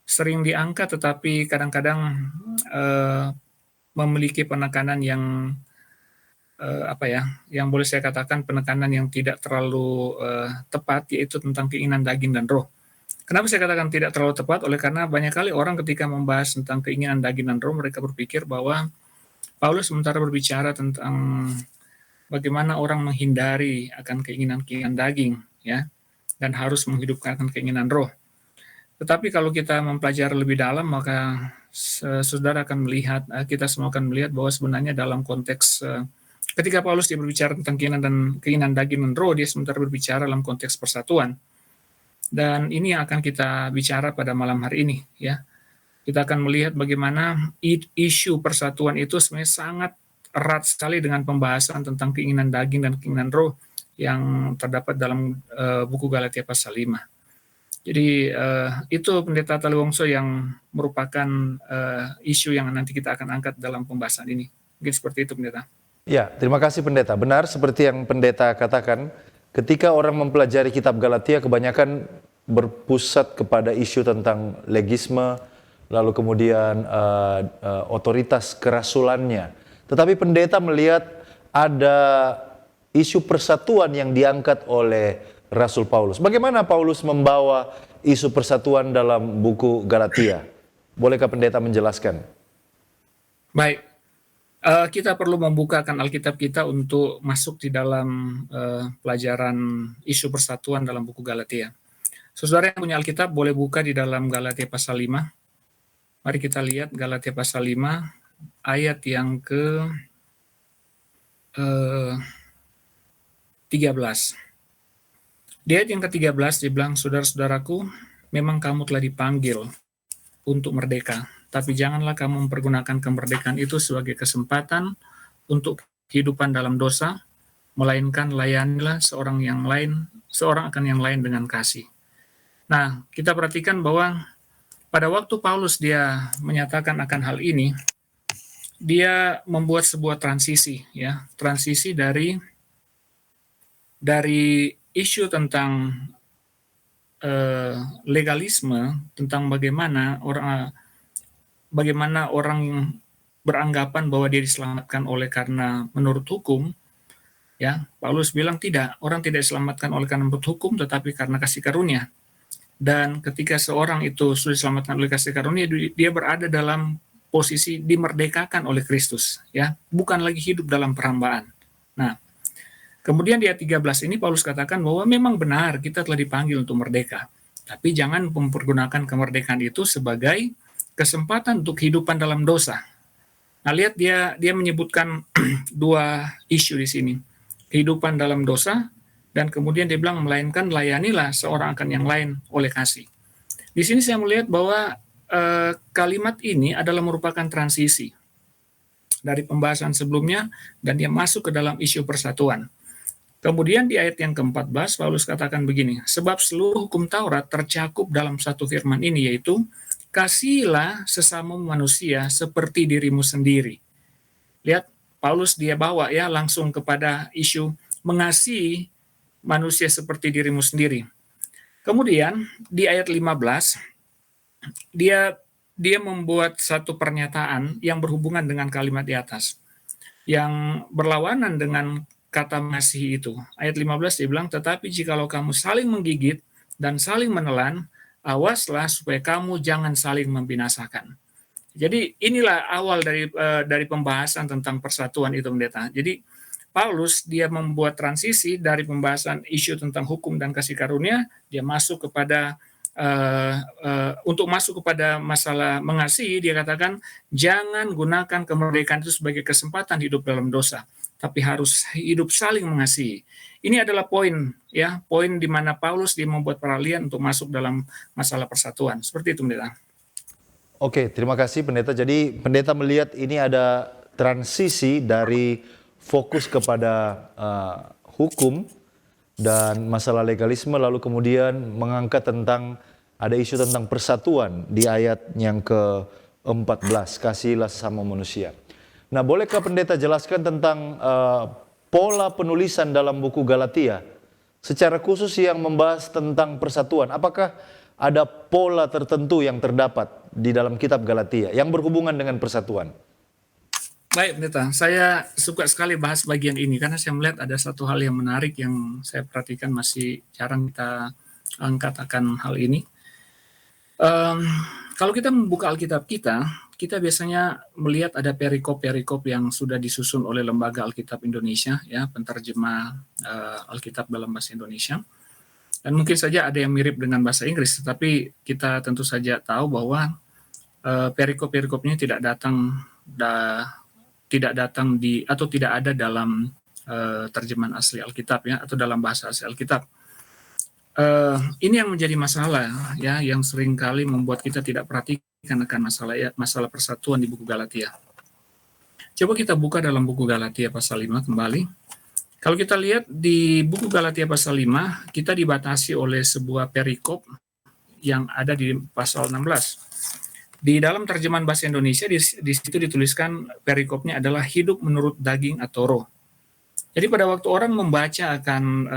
sering diangkat tetapi kadang-kadang memiliki penekanan yang yang boleh saya katakan penekanan yang tidak terlalu tepat, yaitu tentang keinginan daging dan roh. Kenapa saya katakan tidak terlalu tepat? Oleh karena banyak kali orang ketika membahas tentang keinginan daging dan roh, mereka berpikir bahwa Paulus sementara berbicara tentang bagaimana orang menghindari akan keinginan-keinginan daging, ya, dan harus menghidupkan keinginan roh. Tetapi kalau kita mempelajari lebih dalam, maka saudara akan melihat, kita semua akan melihat bahwa sebenarnya dalam konteks ketika Paulus dia berbicara tentang keinginan daging dan roh, dia sementara berbicara dalam konteks persatuan. Dan ini yang akan kita bicara pada malam hari ini, ya. Kita akan melihat bagaimana isu persatuan itu sebenarnya sangat erat sekali dengan pembahasan tentang keinginan daging dan keinginan roh yang terdapat dalam buku Galatia pasal 5. Jadi itu Pendeta Taliwongso yang merupakan isu yang nanti kita akan angkat dalam pembahasan ini. Mungkin seperti itu, Pendeta. Ya, terima kasih Pendeta. Benar seperti yang Pendeta katakan, ketika orang mempelajari kitab Galatia kebanyakan berpusat kepada isu tentang legisme, lalu kemudian otoritas kerasulannya. Tetapi Pendeta melihat ada isu persatuan yang diangkat oleh Rasul Paulus. Bagaimana Paulus membawa isu persatuan dalam buku Galatia? Bolehkah Pendeta menjelaskan? Baik, kita perlu membukakan Alkitab kita untuk masuk di dalam pelajaran isu persatuan dalam buku Galatia. Saudara yang punya Alkitab boleh buka di dalam Galatia pasal 5. Mari kita lihat Galatia pasal 5 ayat yang ke 13. Di ayat yang ke-13 dia bilang, saudara-saudaraku, memang kamu telah dipanggil untuk merdeka, tapi janganlah kamu mempergunakan kemerdekaan itu sebagai kesempatan untuk kehidupan dalam dosa, melainkan layanilah seorang akan yang lain dengan kasih. Nah, kita perhatikan bahwa pada waktu Paulus dia menyatakan akan hal ini, dia membuat sebuah transisi, ya, transisi dari isu tentang legalisme, tentang bagaimana orang beranggapan bahwa dia diselamatkan oleh karena menurut hukum, ya. Paulus bilang tidak, orang tidak diselamatkan oleh karena menurut hukum, tetapi karena kasih karunia. Dan ketika seorang itu sudah diselamatkan oleh kasih karunia, dia berada dalam posisi dimerdekakan oleh Kristus, ya, bukan lagi hidup dalam perhambaan. Nah, kemudian di ayat 13 ini Paulus katakan bahwa memang benar kita telah dipanggil untuk merdeka, tapi jangan mempergunakan kemerdekaan itu sebagai kesempatan untuk kehidupan dalam dosa. Nah, lihat dia menyebutkan dua isu di sini. Kehidupan dalam dosa, dan kemudian dia bilang melainkan layanilah seorang akan yang lain oleh kasih. Di sini saya melihat bahwa kalimat ini adalah merupakan transisi dari pembahasan sebelumnya, dan dia masuk ke dalam isu persatuan. Kemudian di ayat yang ke-14 Paulus katakan begini, sebab seluruh hukum Taurat tercakup dalam satu firman ini, yaitu kasihilah sesama manusia seperti dirimu sendiri. Lihat, Paulus dia bawa ya langsung kepada isu mengasihi manusia seperti dirimu sendiri. Kemudian di ayat 15 dia membuat satu pernyataan yang berhubungan dengan kalimat di atas, yang berlawanan dengan kata mengasihi itu. Ayat 15 dia bilang, tetapi jikalau kamu saling menggigit dan saling menelan, awaslah supaya kamu jangan saling membinasakan. Jadi inilah awal dari pembahasan tentang persatuan itu, pendeta. Jadi Paulus dia membuat transisi dari pembahasan isu tentang hukum dan kasih karunia, dia masuk kepada untuk masuk kepada masalah mengasihi. Dia katakan jangan gunakan kemerdekaan itu sebagai kesempatan hidup dalam dosa, tapi harus hidup saling mengasihi. Ini adalah poin di mana Paulus dia membuat peralihan untuk masuk dalam masalah persatuan. Seperti itu, pendeta. Oke, terima kasih pendeta. Jadi pendeta melihat ini ada transisi dari fokus kepada hukum dan masalah legalisme, lalu kemudian mengangkat tentang ada isu tentang persatuan di ayat yang ke-14, kasihilah sesama manusia. Nah, bolehkah pendeta jelaskan tentang pola penulisan dalam buku Galatia, secara khusus yang membahas tentang persatuan? Apakah ada pola tertentu yang terdapat di dalam kitab Galatia yang berhubungan dengan persatuan? Baik, pendeta. Saya suka sekali bahas bagian ini karena saya melihat ada satu hal yang menarik yang saya perhatikan masih jarang kita angkat akan hal ini. Kalau kita membuka Alkitab kita biasanya melihat ada perikop-perikop yang sudah disusun oleh Lembaga Alkitab Indonesia, ya, penterjemah Alkitab dalam bahasa Indonesia. Dan mungkin saja ada yang mirip dengan bahasa Inggris, tetapi kita tentu saja tahu bahwa perikop-perikopnya tidak datang atau tidak ada dalam terjemahan asli Alkitab, ya, atau dalam bahasa asli Alkitab. Ini yang menjadi masalah, ya, yang seringkali membuat kita tidak perhatikan akan masalah persatuan di buku Galatia. Coba kita buka dalam buku Galatia pasal 5 kembali. Kalau kita lihat di buku Galatia pasal 5, kita dibatasi oleh sebuah perikop yang ada di pasal 16. Di dalam terjemahan bahasa Indonesia, di situ dituliskan perikopnya adalah hidup menurut daging atau roh. Jadi pada waktu orang membaca akan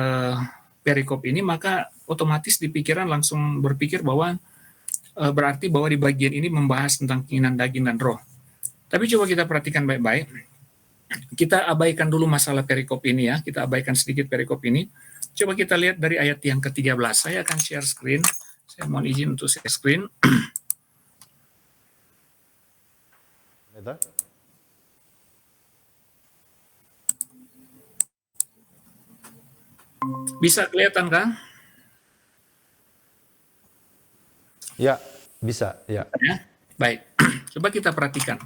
perikop ini, maka otomatis di pikiran langsung berpikir bahwa berarti bahwa di bagian ini membahas tentang keinginan daging dan roh. Tapi coba kita perhatikan baik-baik. Kita abaikan dulu masalah perikop ini, ya. Kita abaikan sedikit perikop ini. Coba kita lihat dari ayat yang ke-13. Saya akan share screen. Saya mohon izin untuk share screen. Bisa kelihatan kan? Ya, bisa. Ya. Baik, coba kita perhatikan.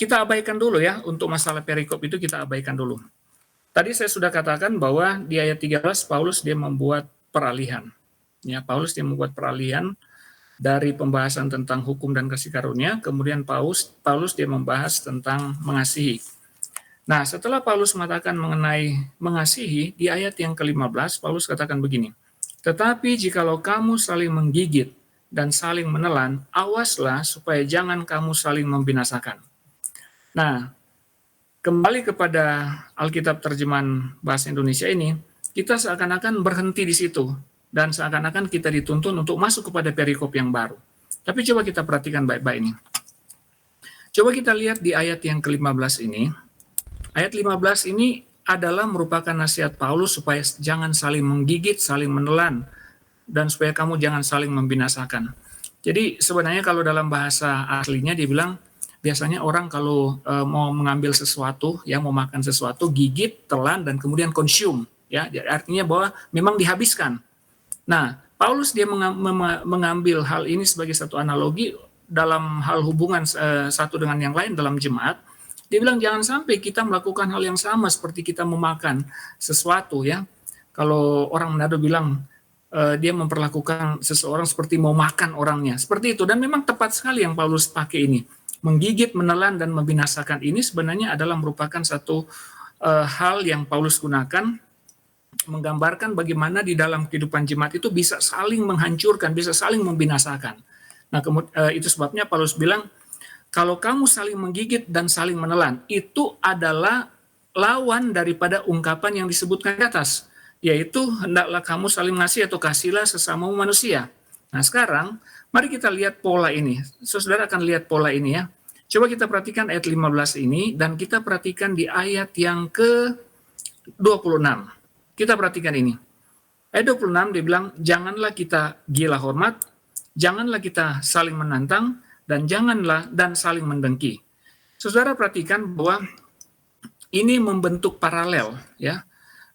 Kita abaikan dulu, ya, untuk masalah perikop itu kita abaikan dulu. Tadi saya sudah katakan bahwa di ayat 13 Paulus dia membuat peralihan. Ya, Paulus dia membuat peralihan dari pembahasan tentang hukum dan kasih karunia, kemudian Paulus dia membahas tentang mengasihi. Nah, setelah Paulus mengatakan mengenai mengasihi, di ayat yang ke-15 Paulus katakan begini, tetapi jikalau kamu saling menggigit dan saling menelan, awaslah supaya jangan kamu saling membinasakan. Nah, kembali kepada Alkitab terjemahan bahasa Indonesia ini, kita seakan-akan berhenti di situ, dan seakan-akan kita dituntun untuk masuk kepada perikop yang baru. Tapi coba kita perhatikan baik-baik ini. Coba kita lihat di ayat yang ke-15 ini. Ayat 15 ini adalah merupakan nasihat Paulus supaya jangan saling menggigit, saling menelan, dan supaya kamu jangan saling membinasakan. Jadi sebenarnya kalau dalam bahasa aslinya dia bilang, biasanya orang kalau mau mengambil sesuatu, ya mau makan sesuatu, gigit, telan, dan kemudian consume. Ya, artinya bahwa memang dihabiskan. Nah, Paulus dia mengambil hal ini sebagai satu analogi dalam hal hubungan satu dengan yang lain dalam jemaat. Dia bilang jangan sampai kita melakukan hal yang sama seperti kita memakan sesuatu, ya. Kalau orang Manado bilang dia memperlakukan seseorang seperti mau makan orangnya, seperti itu. Dan memang tepat sekali yang Paulus pakai ini. Menggigit, menelan, dan membinasakan ini sebenarnya adalah merupakan satu hal yang Paulus gunakan menggambarkan bagaimana di dalam kehidupan jemaat itu bisa saling menghancurkan, bisa saling membinasakan. Nah, itu sebabnya Paulus bilang, kalau kamu saling menggigit dan saling menelan, itu adalah lawan daripada ungkapan yang disebutkan di atas, yaitu hendaklah kamu saling mengasihi atau kasihlah sesamamu manusia. Nah, sekarang mari kita lihat pola ini. Saudara akan lihat pola ini ya. Coba kita perhatikan ayat 15 ini dan kita perhatikan di ayat yang ke-26. Kita perhatikan ini. Ayat 26 dia bilang, janganlah kita gila hormat, janganlah kita saling menantang, dan janganlah dan saling mendengki. Saudara perhatikan bahwa ini membentuk paralel, ya.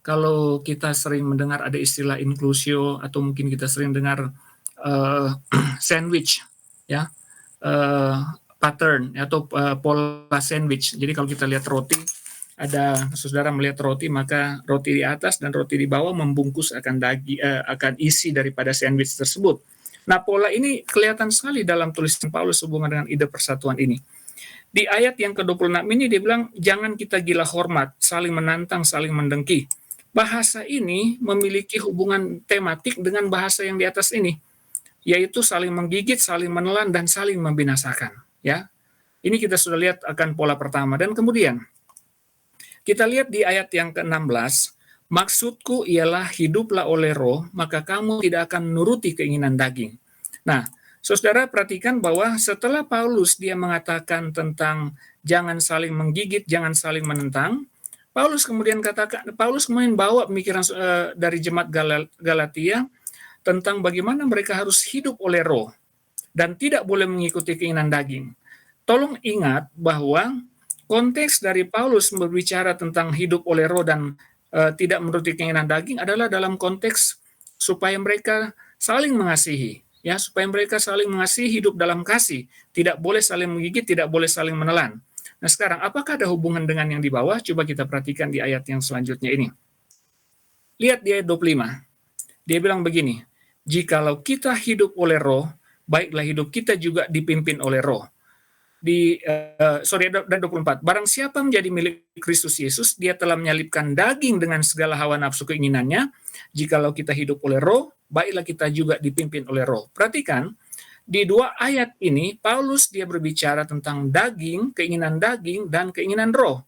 Kalau kita sering mendengar ada istilah inklusio atau mungkin kita sering dengar sandwich, ya, pattern atau pola sandwich. Jadi kalau kita lihat roti, ada saudara melihat roti, maka roti di atas dan roti di bawah membungkus akan isi daripada sandwich tersebut. Nah, pola ini kelihatan sekali dalam tulisan Paulus hubungan dengan ide persatuan ini. Di ayat yang ke-26 ini dia bilang, jangan kita gila hormat, saling menantang, saling mendengki. Bahasa ini memiliki hubungan tematik dengan bahasa yang di atas ini, yaitu saling menggigit, saling menelan, dan saling membinasakan. Ya, ini kita sudah lihat akan pola pertama. Dan kemudian, kita lihat di ayat yang ke-16, maksudku ialah hiduplah oleh roh, maka kamu tidak akan menuruti keinginan daging. Nah, saudara perhatikan bahwa setelah Paulus dia mengatakan tentang jangan saling menggigit, jangan saling menentang, Paulus kemudian bawa pemikiran dari jemaat Galatia tentang bagaimana mereka harus hidup oleh roh dan tidak boleh mengikuti keinginan daging. Tolong ingat bahwa konteks dari Paulus berbicara tentang hidup oleh roh dan tidak menuruti keinginan daging adalah dalam konteks supaya mereka saling mengasihi, ya, supaya mereka saling mengasihi, hidup dalam kasih, tidak boleh saling menggigit, tidak boleh saling menelan. Nah, sekarang apakah ada hubungan dengan yang di bawah? Coba kita perhatikan di ayat yang selanjutnya ini. Lihat di ayat 25. Dia bilang begini, jikalau kita hidup oleh roh, baiklah hidup kita juga dipimpin oleh roh. Dan 24, barang siapa menjadi milik Kristus Yesus, dia telah menyalibkan daging dengan segala hawa nafsu keinginannya. Jikalau kita hidup oleh roh, baiklah kita juga dipimpin oleh roh. Perhatikan, di dua ayat ini, Paulus dia berbicara tentang daging, dan keinginan roh.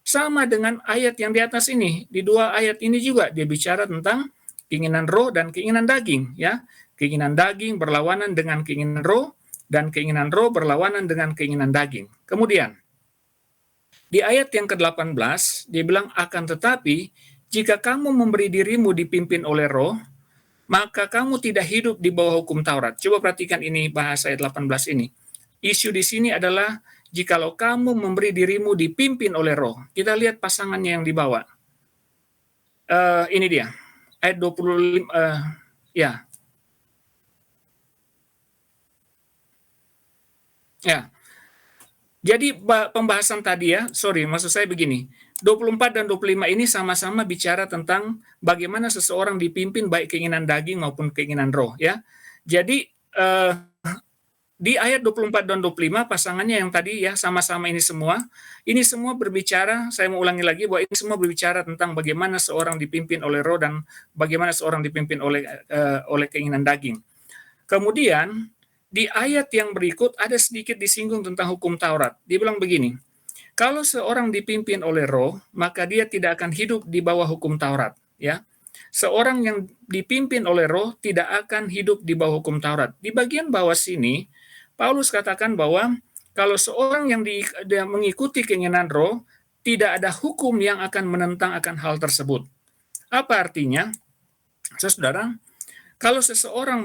Sama dengan ayat yang di atas ini, di dua ayat ini juga dia bicara tentang keinginan roh dan keinginan daging. Ya, keinginan daging berlawanan dengan keinginan roh, dan keinginan roh berlawanan dengan keinginan daging. Kemudian, di ayat yang ke-18, dia bilang, akan tetapi, jika kamu memberi dirimu dipimpin oleh roh, maka kamu tidak hidup di bawah hukum Taurat. Coba perhatikan ini bahasa ayat 18 ini. Isu di sini adalah, jikalau kamu memberi dirimu dipimpin oleh roh. Kita lihat pasangannya yang dibawa. Ini dia, ayat 25, ya. Ya, jadi pembahasan tadi ya, maksud saya begini, 24 dan 25 ini sama-sama bicara tentang bagaimana seseorang dipimpin baik keinginan daging maupun keinginan roh ya. Jadi di ayat 24 dan 25 pasangannya yang tadi ya sama-sama ini semua berbicara, saya mau ulangi lagi bahwa ini semua berbicara tentang bagaimana seorang dipimpin oleh roh dan bagaimana seorang dipimpin oleh keinginan daging. Kemudian di ayat yang berikut ada sedikit disinggung tentang hukum Taurat. Dia bilang begini, kalau seorang dipimpin oleh Roh, maka dia tidak akan hidup di bawah hukum Taurat. Ya, seorang yang dipimpin oleh Roh tidak akan hidup di bawah hukum Taurat. Di bagian bawah sini, Paulus katakan bahwa kalau seorang yang dia mengikuti keinginan Roh, tidak ada hukum yang akan menentang akan hal tersebut. Apa artinya? Saudara, kalau seseorang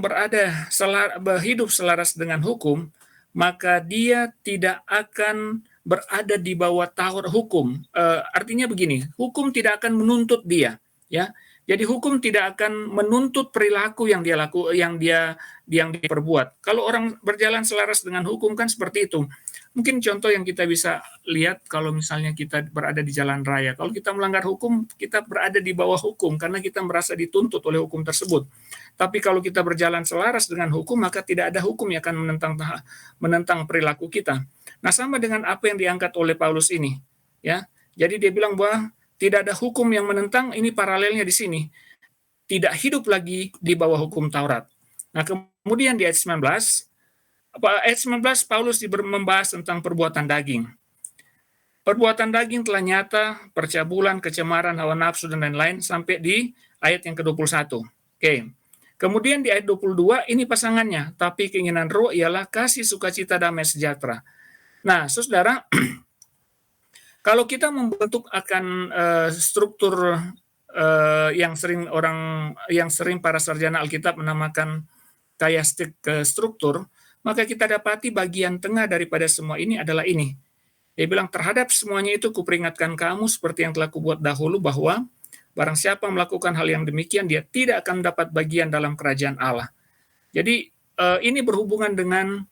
hidup selaras dengan hukum, maka dia tidak akan berada di bawah Taurat hukum. Artinya begini, hukum tidak akan menuntut dia, ya. Jadi hukum tidak akan menuntut perilaku yang dia perbuat. Kalau orang berjalan selaras dengan hukum kan seperti itu. Mungkin contoh yang kita bisa lihat kalau misalnya kita berada di jalan raya. Kalau kita melanggar hukum, kita berada di bawah hukum karena kita merasa dituntut oleh hukum tersebut. Tapi kalau kita berjalan selaras dengan hukum, maka tidak ada hukum yang akan menentang perilaku kita. Nah, sama dengan apa yang diangkat oleh Paulus ini, ya. Jadi dia bilang bahwa tidak ada hukum yang menentang, ini paralelnya di sini. Tidak hidup lagi di bawah hukum Taurat. Nah, kemudian di ayat 19 Paulus membahas tentang perbuatan daging. Perbuatan daging telah nyata, percabulan, kecemaran, hawa nafsu, dan lain-lain, sampai di ayat yang ke-21. Oke. Kemudian di ayat 22, ini pasangannya, tapi keinginan roh ialah kasih, sukacita, damai, sejahtera. Nah, saudara, kalau kita membentuk akan struktur yang sering para sarjana Alkitab menamakan chiastic struktur, maka kita dapati bagian tengah daripada semua ini adalah ini. Dia bilang, terhadap semuanya itu kuperingatkan kamu seperti yang telah kubuat dahulu, bahwa barang siapa melakukan hal yang demikian, dia tidak akan mendapat bagian dalam kerajaan Allah. Jadi ini berhubungan dengan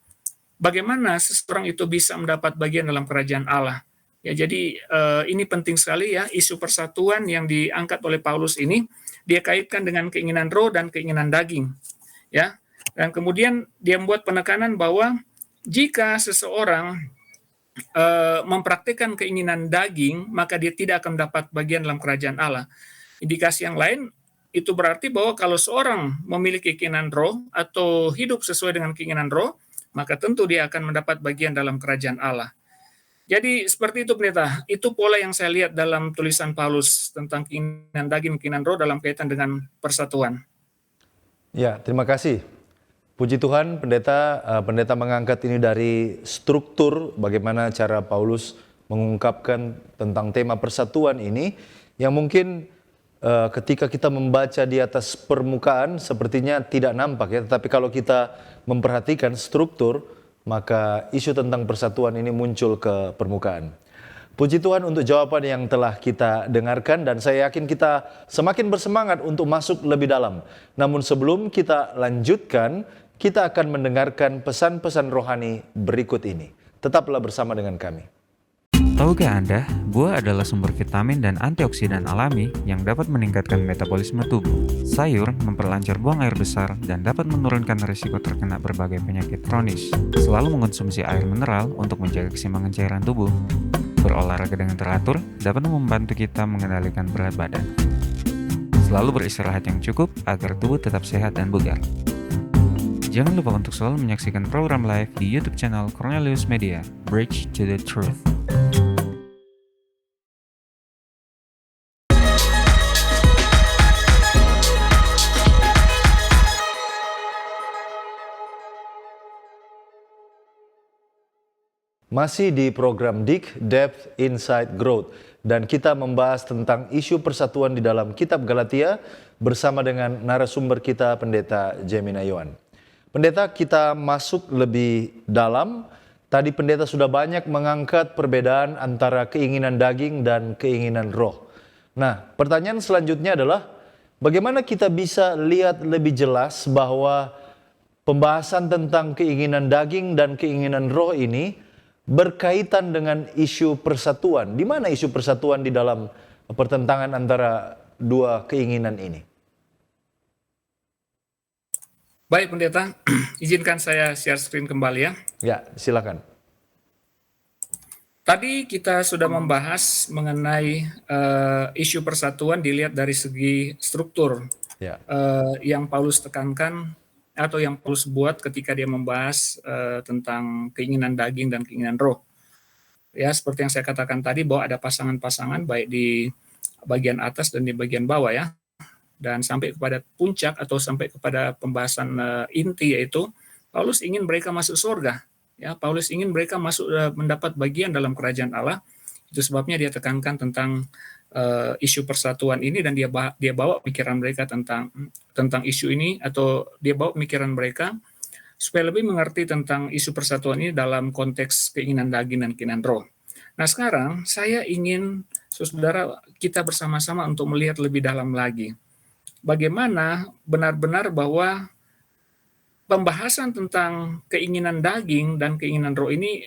bagaimana seseorang itu bisa mendapat bagian dalam kerajaan Allah. Ya, jadi ini penting sekali ya, isu persatuan yang diangkat oleh Paulus ini, dia kaitkan dengan keinginan roh dan keinginan daging. Ya, dan kemudian dia membuat penekanan bahwa jika seseorang mempraktikkan keinginan daging, maka dia tidak akan mendapat bagian dalam kerajaan Allah. Indikasi yang lain, itu berarti bahwa kalau seorang memiliki keinginan roh atau hidup sesuai dengan keinginan roh, maka tentu dia akan mendapat bagian dalam kerajaan Allah. Jadi seperti itu pendeta, itu pola yang saya lihat dalam tulisan Paulus tentang keinginan daging, keinginan roh dalam kaitan dengan persatuan. Ya, terima kasih. Puji Tuhan, pendeta mengangkat ini dari struktur bagaimana cara Paulus mengungkapkan tentang tema persatuan ini, yang mungkin ketika kita membaca di atas permukaan sepertinya tidak nampak ya, tetapi kalau kita memperhatikan struktur, maka isu tentang persatuan ini muncul ke permukaan. Puji Tuhan untuk jawaban yang telah kita dengarkan, dan saya yakin kita semakin bersemangat untuk masuk lebih dalam. Namun sebelum kita lanjutkan, kita akan mendengarkan pesan-pesan rohani berikut ini. Tetaplah bersama dengan kami. Tahukah Anda, buah adalah sumber vitamin dan antioksidan alami yang dapat meningkatkan metabolisme tubuh. Sayur memperlancar buang air besar dan dapat menurunkan risiko terkena berbagai penyakit kronis. Selalu mengonsumsi air mineral untuk menjaga keseimbangan cairan tubuh. Berolahraga dengan teratur dapat membantu kita mengendalikan berat badan. Selalu beristirahat yang cukup agar tubuh tetap sehat dan bugar. Jangan lupa untuk selalu menyaksikan program live di YouTube channel Cornelius Media, Bridge to the Truth. Masih di program DIK, Depth, Insight, Growth, dan kita membahas tentang isu persatuan di dalam kitab Galatia bersama dengan narasumber kita, Pendeta Jemina Yohan. Pendeta, kita masuk lebih dalam. Tadi pendeta sudah banyak mengangkat perbedaan antara keinginan daging dan keinginan roh. Nah, pertanyaan selanjutnya adalah bagaimana kita bisa lihat lebih jelas bahwa pembahasan tentang keinginan daging dan keinginan roh ini berkaitan dengan isu persatuan. Di mana isu persatuan di dalam pertentangan antara dua keinginan ini? Baik pendeta, izinkan saya share screen kembali ya. Ya, silakan. Tadi kita sudah membahas mengenai isu persatuan dilihat dari segi struktur Ya. yang Paulus tekankan atau yang Paulus buat ketika dia membahas tentang keinginan daging dan keinginan roh. Ya, seperti yang saya katakan tadi bahwa ada pasangan-pasangan baik di bagian atas dan di bagian bawah ya. Dan sampai kepada puncak atau sampai kepada pembahasan inti, yaitu Paulus ingin mereka masuk surga. Ya, Paulus ingin mereka masuk mendapat bagian dalam kerajaan Allah. Itu sebabnya dia tekankan tentang isu persatuan ini, dan dia bawa pikiran mereka tentang isu ini, atau dia bawa pikiran mereka supaya lebih mengerti tentang isu persatuan ini dalam konteks keinginan daging dan keinginan roh. Nah, sekarang saya ingin saudara kita bersama-sama untuk melihat lebih dalam lagi bagaimana benar-benar bahwa pembahasan tentang keinginan daging dan keinginan roh ini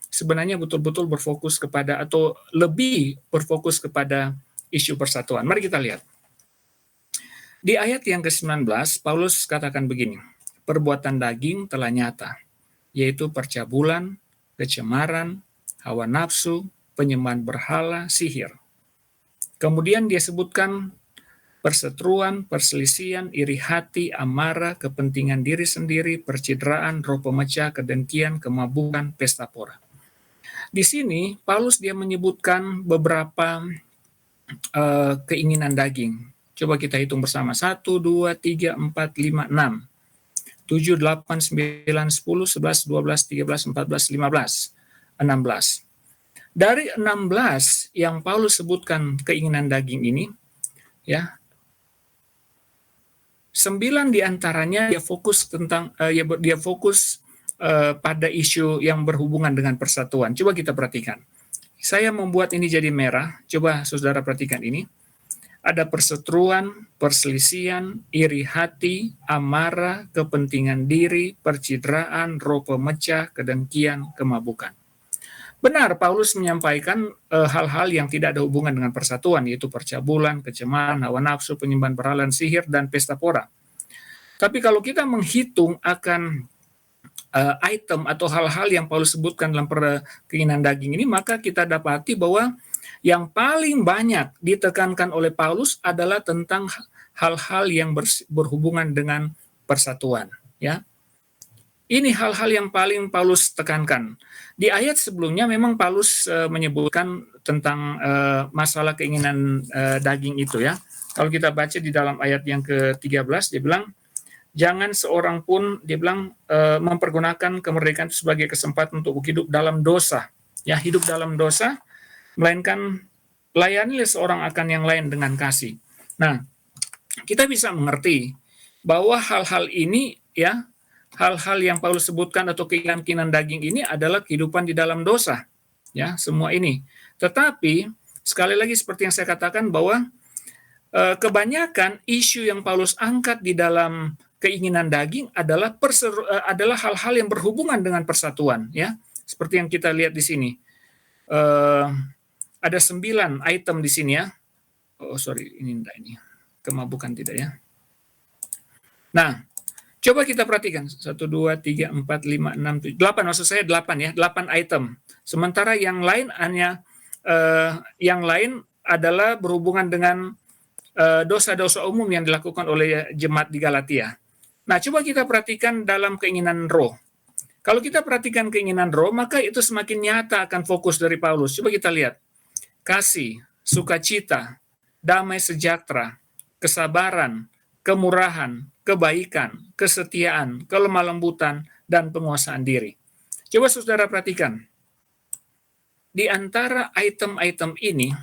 sebenarnya betul-betul berfokus kepada, atau lebih berfokus kepada isu persatuan. Mari kita lihat. Di ayat yang ke-19, Paulus katakan begini, perbuatan daging telah nyata, yaitu percabulan, kecemaran, hawa nafsu, penyembahan berhala, sihir. Kemudian dia sebutkan perseteruan, perselisihan, iri hati, amarah, kepentingan diri sendiri, percideraan, roh pemecah, kedengkian, kemabukan, pesta pora. Di sini Paulus dia menyebutkan beberapa keinginan daging. Coba kita hitung bersama. 1, 2, 3, 4, 5, 6. 7, 8, 9, 10, 11, 12, 13, 14, 15, 16. Dari 16 yang Paulus sebutkan keinginan daging ini, ya, 9 diantaranya dia fokus pada isu yang berhubungan dengan persatuan. Coba kita perhatikan. Saya membuat ini jadi merah. Coba saudara perhatikan ini. Ada perseteruan, perselisihan, iri hati, amarah, kepentingan diri, percideraan, roh pemecah, kedengkian, kemabukan. Benar, Paulus menyampaikan hal-hal yang tidak ada hubungan dengan persatuan, yaitu percabulan, kecemaran, hawa nafsu, penyembahan berhala, sihir, dan pesta pora. Tapi kalau kita menghitung akan item atau hal-hal yang Paulus sebutkan dalam keinginan daging ini, maka kita dapati bahwa yang paling banyak ditekankan oleh Paulus adalah tentang hal-hal yang berhubungan dengan persatuan. Ya, ini hal-hal yang paling Paulus tekankan. Di ayat sebelumnya memang Paulus menyebutkan tentang masalah keinginan daging itu ya. Kalau kita baca di dalam ayat yang ke-13, dia bilang, jangan seorang pun, dia bilang, mempergunakan kemerdekaan itu sebagai kesempatan untuk hidup dalam dosa. Ya, hidup dalam dosa, melainkan layanilah seorang akan yang lain dengan kasih. Nah, kita bisa mengerti bahwa hal-hal ini, ya, hal-hal yang Paulus sebutkan atau keinginan daging ini adalah kehidupan di dalam dosa. Ya, semua ini. Tetapi, sekali lagi seperti yang saya katakan bahwa kebanyakan isu yang Paulus angkat di dalam keinginan daging adalah hal-hal yang berhubungan dengan persatuan, ya. Seperti yang kita lihat di sini. Ada 9 item di sini ya. Oh sorry, ini enggak ini. Kemabukan tidak ya. Nah, coba kita perhatikan. 1, 2, 3, 4, 5, 6, 7, 8. Maksud saya 8 ya. 8 item. Sementara yang lain adalah berhubungan dengan dosa-dosa umum yang dilakukan oleh jemaat di Galatia. Nah, coba kita perhatikan dalam keinginan roh. Kalau kita perhatikan keinginan roh, maka itu semakin nyata akan fokus dari Paulus. Coba kita lihat. Kasih, sukacita, damai sejahtera, kesabaran, kemurahan, kebaikan, kesetiaan, kelemah lembutan, dan penguasaan diri. Coba saudara perhatikan. Di antara item-item ini,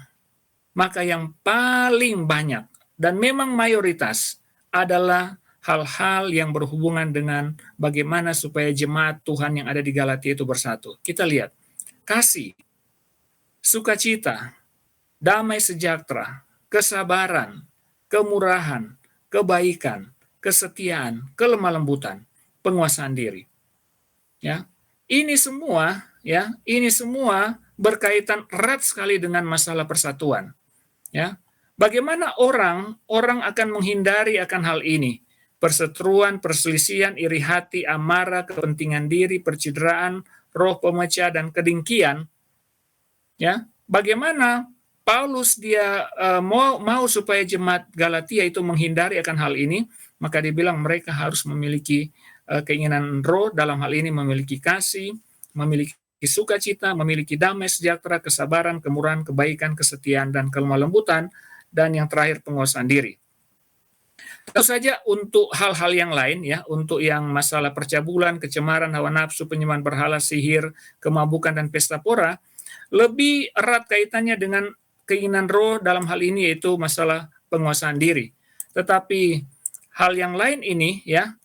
maka yang paling banyak dan memang mayoritas adalah hal-hal yang berhubungan dengan bagaimana supaya jemaat Tuhan yang ada di Galatia itu bersatu. Kita lihat. Kasih, sukacita, damai sejahtera, kesabaran, kemurahan, kebaikan, kesetiaan, kelemah lembutan, penguasaan diri. Ya, ini semua berkaitan erat sekali dengan masalah persatuan. Ya, bagaimana orang akan menghindari akan hal ini? Perseteruan, perselisihan, iri hati, amarah, kepentingan diri, percideraan, roh pemecah dan kedengkian. Ya, bagaimana Paulus dia mau supaya jemaat Galatia itu menghindari akan hal ini, maka dia bilang mereka harus memiliki keinginan roh, dalam hal ini memiliki kasih, memiliki sukacita, memiliki damai sejahtera, kesabaran, kemurahan, kebaikan, kesetiaan, dan kelemah lembutan, dan yang terakhir penguasaan diri. Tentu saja untuk hal-hal yang lain ya, untuk yang masalah percabulan, kecemaran, hawa nafsu, penyembahan berhala, sihir, kemabukan, dan pesta pora, lebih erat kaitannya dengan keinginan roh dalam hal ini, yaitu masalah penguasaan diri. Tetapi hal yang lain ini ya,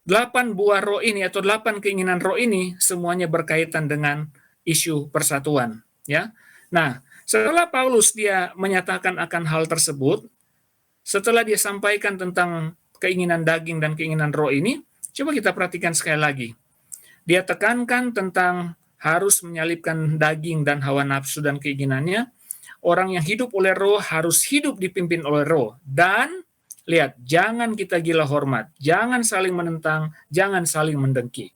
8 buah roh ini atau 8 keinginan roh ini semuanya berkaitan dengan isu persatuan ya. Nah, setelah Paulus dia menyatakan akan hal tersebut, setelah dia sampaikan tentang keinginan daging dan keinginan roh ini, coba kita perhatikan sekali lagi. Dia tekankan tentang harus menyalipkan daging dan hawa nafsu dan keinginannya. Orang yang hidup oleh roh harus hidup dipimpin oleh roh. Dan lihat, jangan kita gila hormat, jangan saling menentang, jangan saling mendengki.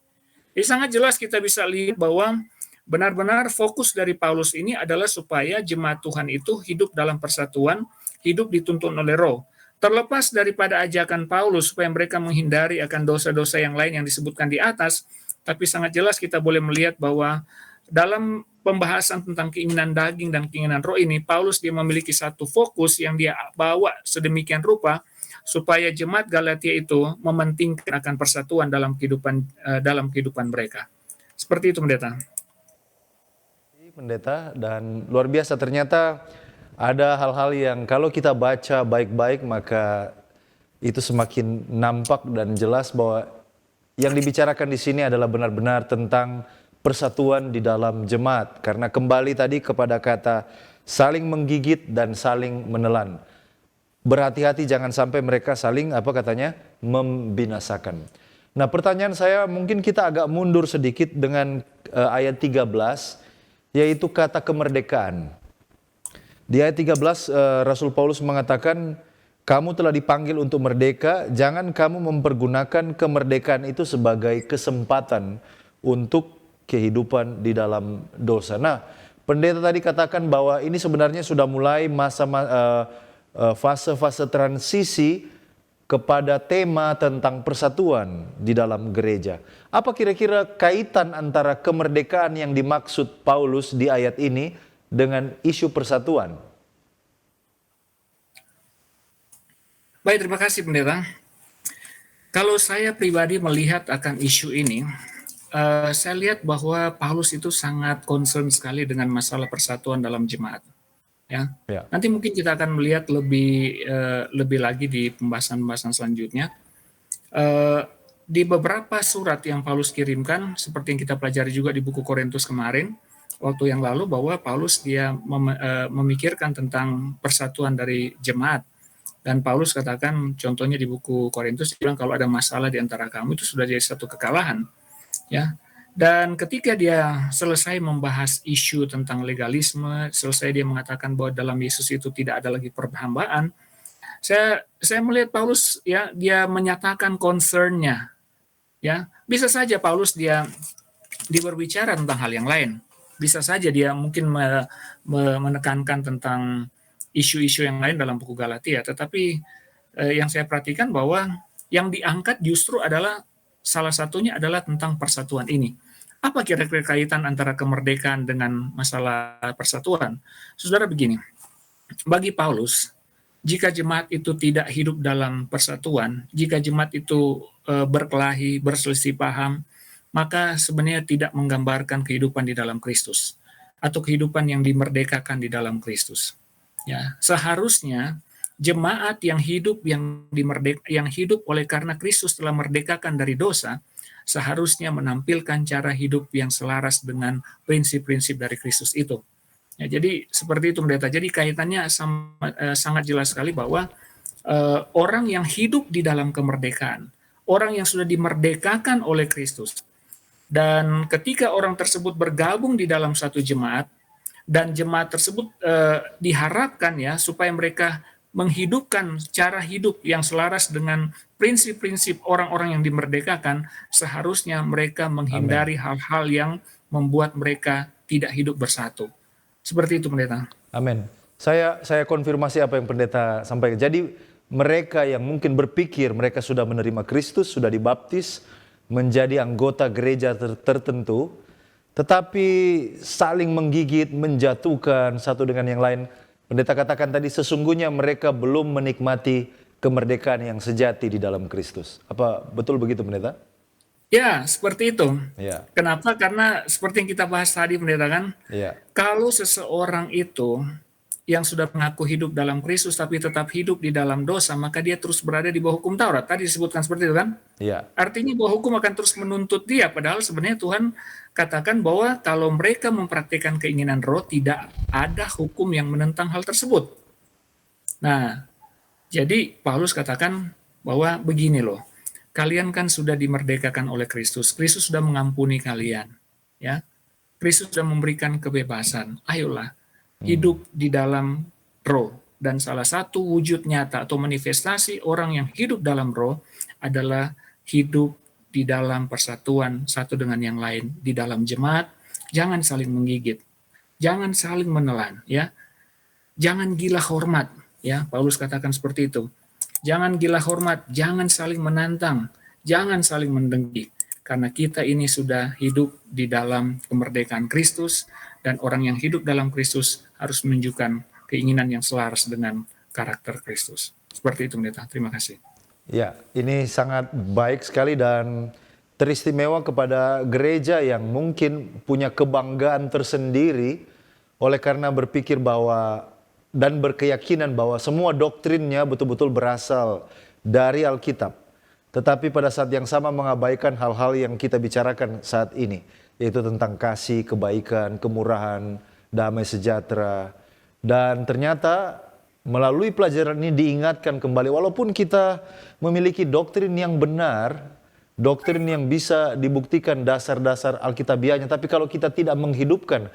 Jadi sangat jelas kita bisa lihat bahwa benar-benar fokus dari Paulus ini adalah supaya jemaat Tuhan itu hidup dalam persatuan, hidup dituntun oleh roh. Terlepas daripada ajakan Paulus supaya mereka menghindari akan dosa-dosa yang lain yang disebutkan di atas, tapi sangat jelas kita boleh melihat bahwa dalam pembahasan tentang keinginan daging dan keinginan roh ini, Paulus dia memiliki satu fokus yang dia bawa sedemikian rupa supaya jemaat Galatia itu mementingkan akan persatuan dalam kehidupan mereka. Seperti itu, Pendeta. Pendeta, dan luar biasa ternyata ada hal-hal yang kalau kita baca baik-baik maka itu semakin nampak dan jelas bahwa yang dibicarakan di sini adalah benar-benar tentang persatuan di dalam jemaat. Karena kembali tadi kepada kata saling menggigit dan saling menelan. Berhati-hati jangan sampai mereka saling membinasakan. Nah, pertanyaan saya mungkin kita agak mundur sedikit dengan ayat 13, yaitu kata kemerdekaan. Di ayat 13 Rasul Paulus mengatakan, kamu telah dipanggil untuk merdeka, jangan kamu mempergunakan kemerdekaan itu sebagai kesempatan untuk kehidupan di dalam dosa. Nah, pendeta tadi katakan bahwa ini sebenarnya sudah mulai fase-fase transisi kepada tema tentang persatuan di dalam gereja. Apa kira-kira kaitan antara kemerdekaan yang dimaksud Paulus di ayat ini dengan isu persatuan? Baik, terima kasih Pendeta. Kalau saya pribadi melihat akan isu ini, saya lihat bahwa Paulus itu sangat concern sekali dengan masalah persatuan dalam jemaat. Ya. Nanti mungkin kita akan melihat lebih lagi di pembahasan selanjutnya. Di beberapa surat yang Paulus kirimkan, seperti yang kita pelajari juga di buku Korintus kemarin, waktu yang lalu, bahwa Paulus dia memikirkan tentang persatuan dari jemaat. Dan Paulus katakan, contohnya di buku Korintus, dia bilang kalau ada masalah di antara kamu itu sudah jadi satu kekalahan. Ya. Dan ketika dia selesai membahas isu tentang legalisme, selesai dia mengatakan bahwa dalam Yesus itu tidak ada lagi perhambaan, saya melihat Paulus ya dia menyatakan concern-nya. Ya, bisa saja Paulus dia berbicara tentang hal yang lain. Bisa saja dia mungkin menekankan tentang isu-isu yang lain dalam buku Galatia, tetapi yang saya perhatikan bahwa yang diangkat justru adalah salah satunya adalah tentang persatuan ini. Apa kira-kira kaitan antara kemerdekaan dengan masalah persatuan? Saudara, begini, bagi Paulus, jika jemaat itu tidak hidup dalam persatuan, jika jemaat itu berkelahi, berselisih paham, maka sebenarnya tidak menggambarkan kehidupan di dalam Kristus atau kehidupan yang dimerdekakan di dalam Kristus. Ya, seharusnya jemaat yang hidup oleh karena Kristus telah merdekakan dari dosa, seharusnya menampilkan cara hidup yang selaras dengan prinsip-prinsip dari Kristus itu. Ya, jadi seperti itu Pendeta. Jadi kaitannya sangat jelas sekali bahwa orang yang hidup di dalam kemerdekaan, orang yang sudah dimerdekakan oleh Kristus, dan ketika orang tersebut bergabung di dalam satu jemaat, dan jemaat tersebut diharapkan ya supaya mereka menghidupkan cara hidup yang selaras dengan prinsip-prinsip orang-orang yang dimerdekakan, seharusnya mereka menghindari hal-hal yang membuat mereka tidak hidup bersatu. Seperti itu pendeta. Amin. Saya konfirmasi apa yang pendeta sampaikan. Jadi mereka yang mungkin berpikir mereka sudah menerima Kristus, sudah dibaptis, menjadi anggota gereja tertentu, tetapi saling menggigit, menjatuhkan satu dengan yang lain. Pendeta katakan tadi sesungguhnya mereka belum menikmati kemerdekaan yang sejati di dalam Kristus. Apa betul begitu pendeta? Ya, seperti itu. Ya, Kenapa? Karena seperti yang kita bahas tadi pendeta kan, ya, kalau seseorang itu yang sudah mengaku hidup dalam Kristus tapi tetap hidup di dalam dosa, maka dia terus berada di bawah hukum Taurat. Tadi disebutkan seperti itu kan? ya, Artinya bahwa hukum akan terus menuntut dia, padahal sebenarnya Tuhan katakan bahwa kalau mereka mempraktikkan keinginan roh, tidak ada hukum yang menentang hal tersebut. Nah, jadi Paulus katakan bahwa begini loh, kalian kan sudah dimerdekakan oleh Kristus, Kristus sudah mengampuni kalian, ya. Kristus sudah memberikan kebebasan. Ayolah, hidup di dalam roh. Dan salah satu wujud nyata atau manifestasi orang yang hidup dalam roh adalah hidup di dalam persatuan satu dengan yang lain, di dalam jemaat. Jangan saling menggigit, jangan saling menelan, ya. Jangan gila hormat, ya. Paulus katakan seperti itu. Jangan gila hormat, jangan saling menantang, jangan saling mendengki. Karena kita ini sudah hidup di dalam kemerdekaan Kristus, dan orang yang hidup dalam Kristus harus menunjukkan keinginan yang selaras dengan karakter Kristus. Seperti itu, pendeta. Terima kasih. ya. Ini sangat baik sekali dan teristimewa kepada gereja yang mungkin punya kebanggaan tersendiri oleh karena berpikir bahwa dan berkeyakinan bahwa semua doktrinnya betul-betul berasal dari Alkitab. Tetapi pada saat yang sama mengabaikan hal-hal yang kita bicarakan saat ini, yaitu tentang kasih, kebaikan, kemurahan, damai sejahtera. Dan ternyata melalui pelajaran ini diingatkan kembali, walaupun kita memiliki doktrin yang benar, doktrin yang bisa dibuktikan dasar-dasar Alkitabiahnya, tapi kalau kita tidak menghidupkan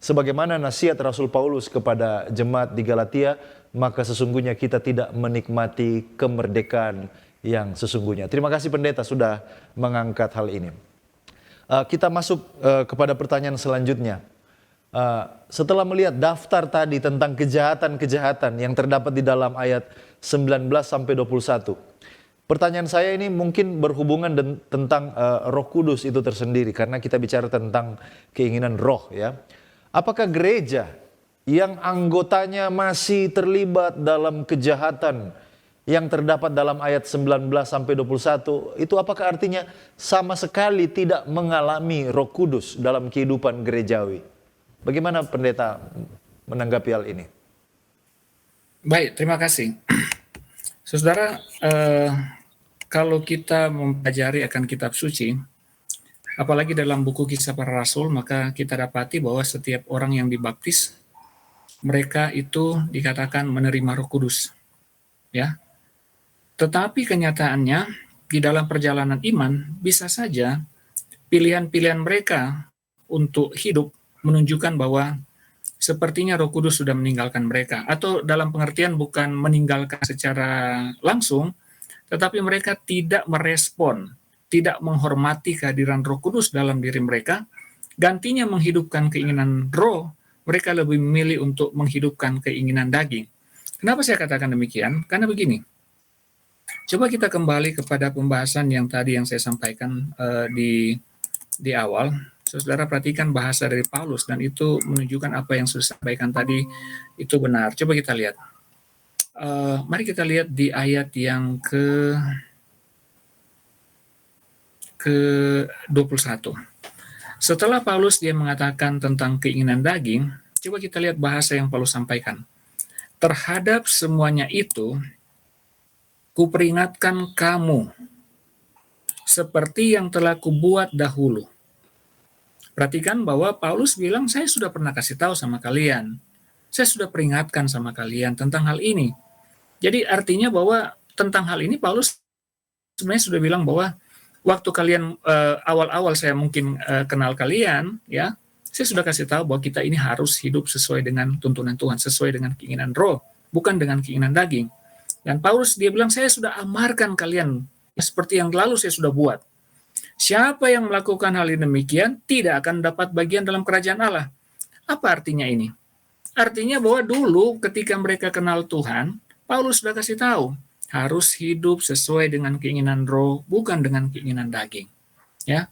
sebagaimana nasihat Rasul Paulus kepada jemaat di Galatia, maka sesungguhnya kita tidak menikmati kemerdekaan yang sesungguhnya. Terima kasih pendeta sudah mengangkat hal ini. Kita masuk kepada pertanyaan selanjutnya. Setelah melihat daftar tadi tentang kejahatan-kejahatan yang terdapat di dalam ayat 19 sampai 21. Pertanyaan saya ini mungkin berhubungan tentang Roh Kudus itu tersendiri karena kita bicara tentang keinginan roh, ya. Apakah gereja yang anggotanya masih terlibat dalam kejahatan yang terdapat dalam ayat 19 sampai 21 itu apakah artinya sama sekali tidak mengalami Roh Kudus dalam kehidupan gerejawi? Bagaimana pendeta menanggapi hal ini? Baik, terima kasih. Saudara, kalau kita mempelajari akan kitab suci, apalagi dalam buku Kisah Para Rasul, maka kita dapati bahwa setiap orang yang dibaptis, mereka itu dikatakan menerima Roh Kudus, ya. Tetapi kenyataannya di dalam perjalanan iman bisa saja pilihan-pilihan mereka untuk hidup menunjukkan bahwa sepertinya Roh Kudus sudah meninggalkan mereka, atau dalam pengertian bukan meninggalkan secara langsung, tetapi mereka tidak merespon, tidak menghormati kehadiran Roh Kudus dalam diri mereka, gantinya menghidupkan keinginan roh, mereka lebih memilih untuk menghidupkan keinginan daging. Kenapa saya katakan demikian? Karena begini, coba kita kembali kepada pembahasan yang tadi yang saya sampaikan di awal. Saudara perhatikan bahasa dari Paulus dan itu menunjukkan apa yang sudah sampaikan tadi itu benar. Coba kita lihat. Mari kita lihat di ayat yang ke-21. Setelah Paulus dia mengatakan tentang keinginan daging, coba kita lihat bahasa yang Paulus sampaikan. Terhadap semuanya itu, kuperingatkan kamu, seperti yang telah kubuat dahulu. Perhatikan bahwa Paulus bilang, saya sudah pernah kasih tahu sama kalian. Saya sudah peringatkan sama kalian tentang hal ini. Jadi artinya bahwa tentang hal ini Paulus sebenarnya sudah bilang bahwa waktu kalian awal-awal saya mungkin kenal kalian, ya, saya sudah kasih tahu bahwa kita ini harus hidup sesuai dengan tuntunan Tuhan, sesuai dengan keinginan roh, bukan dengan keinginan daging. Dan Paulus dia bilang, saya sudah amarkan kalian seperti yang lalu saya sudah buat. Siapa yang melakukan hal ini demikian tidak akan dapat bagian dalam kerajaan Allah. Apa artinya ini? Artinya bahwa dulu ketika mereka kenal Tuhan, Paulus sudah kasih tahu, harus hidup sesuai dengan keinginan roh, bukan dengan keinginan daging. Ya.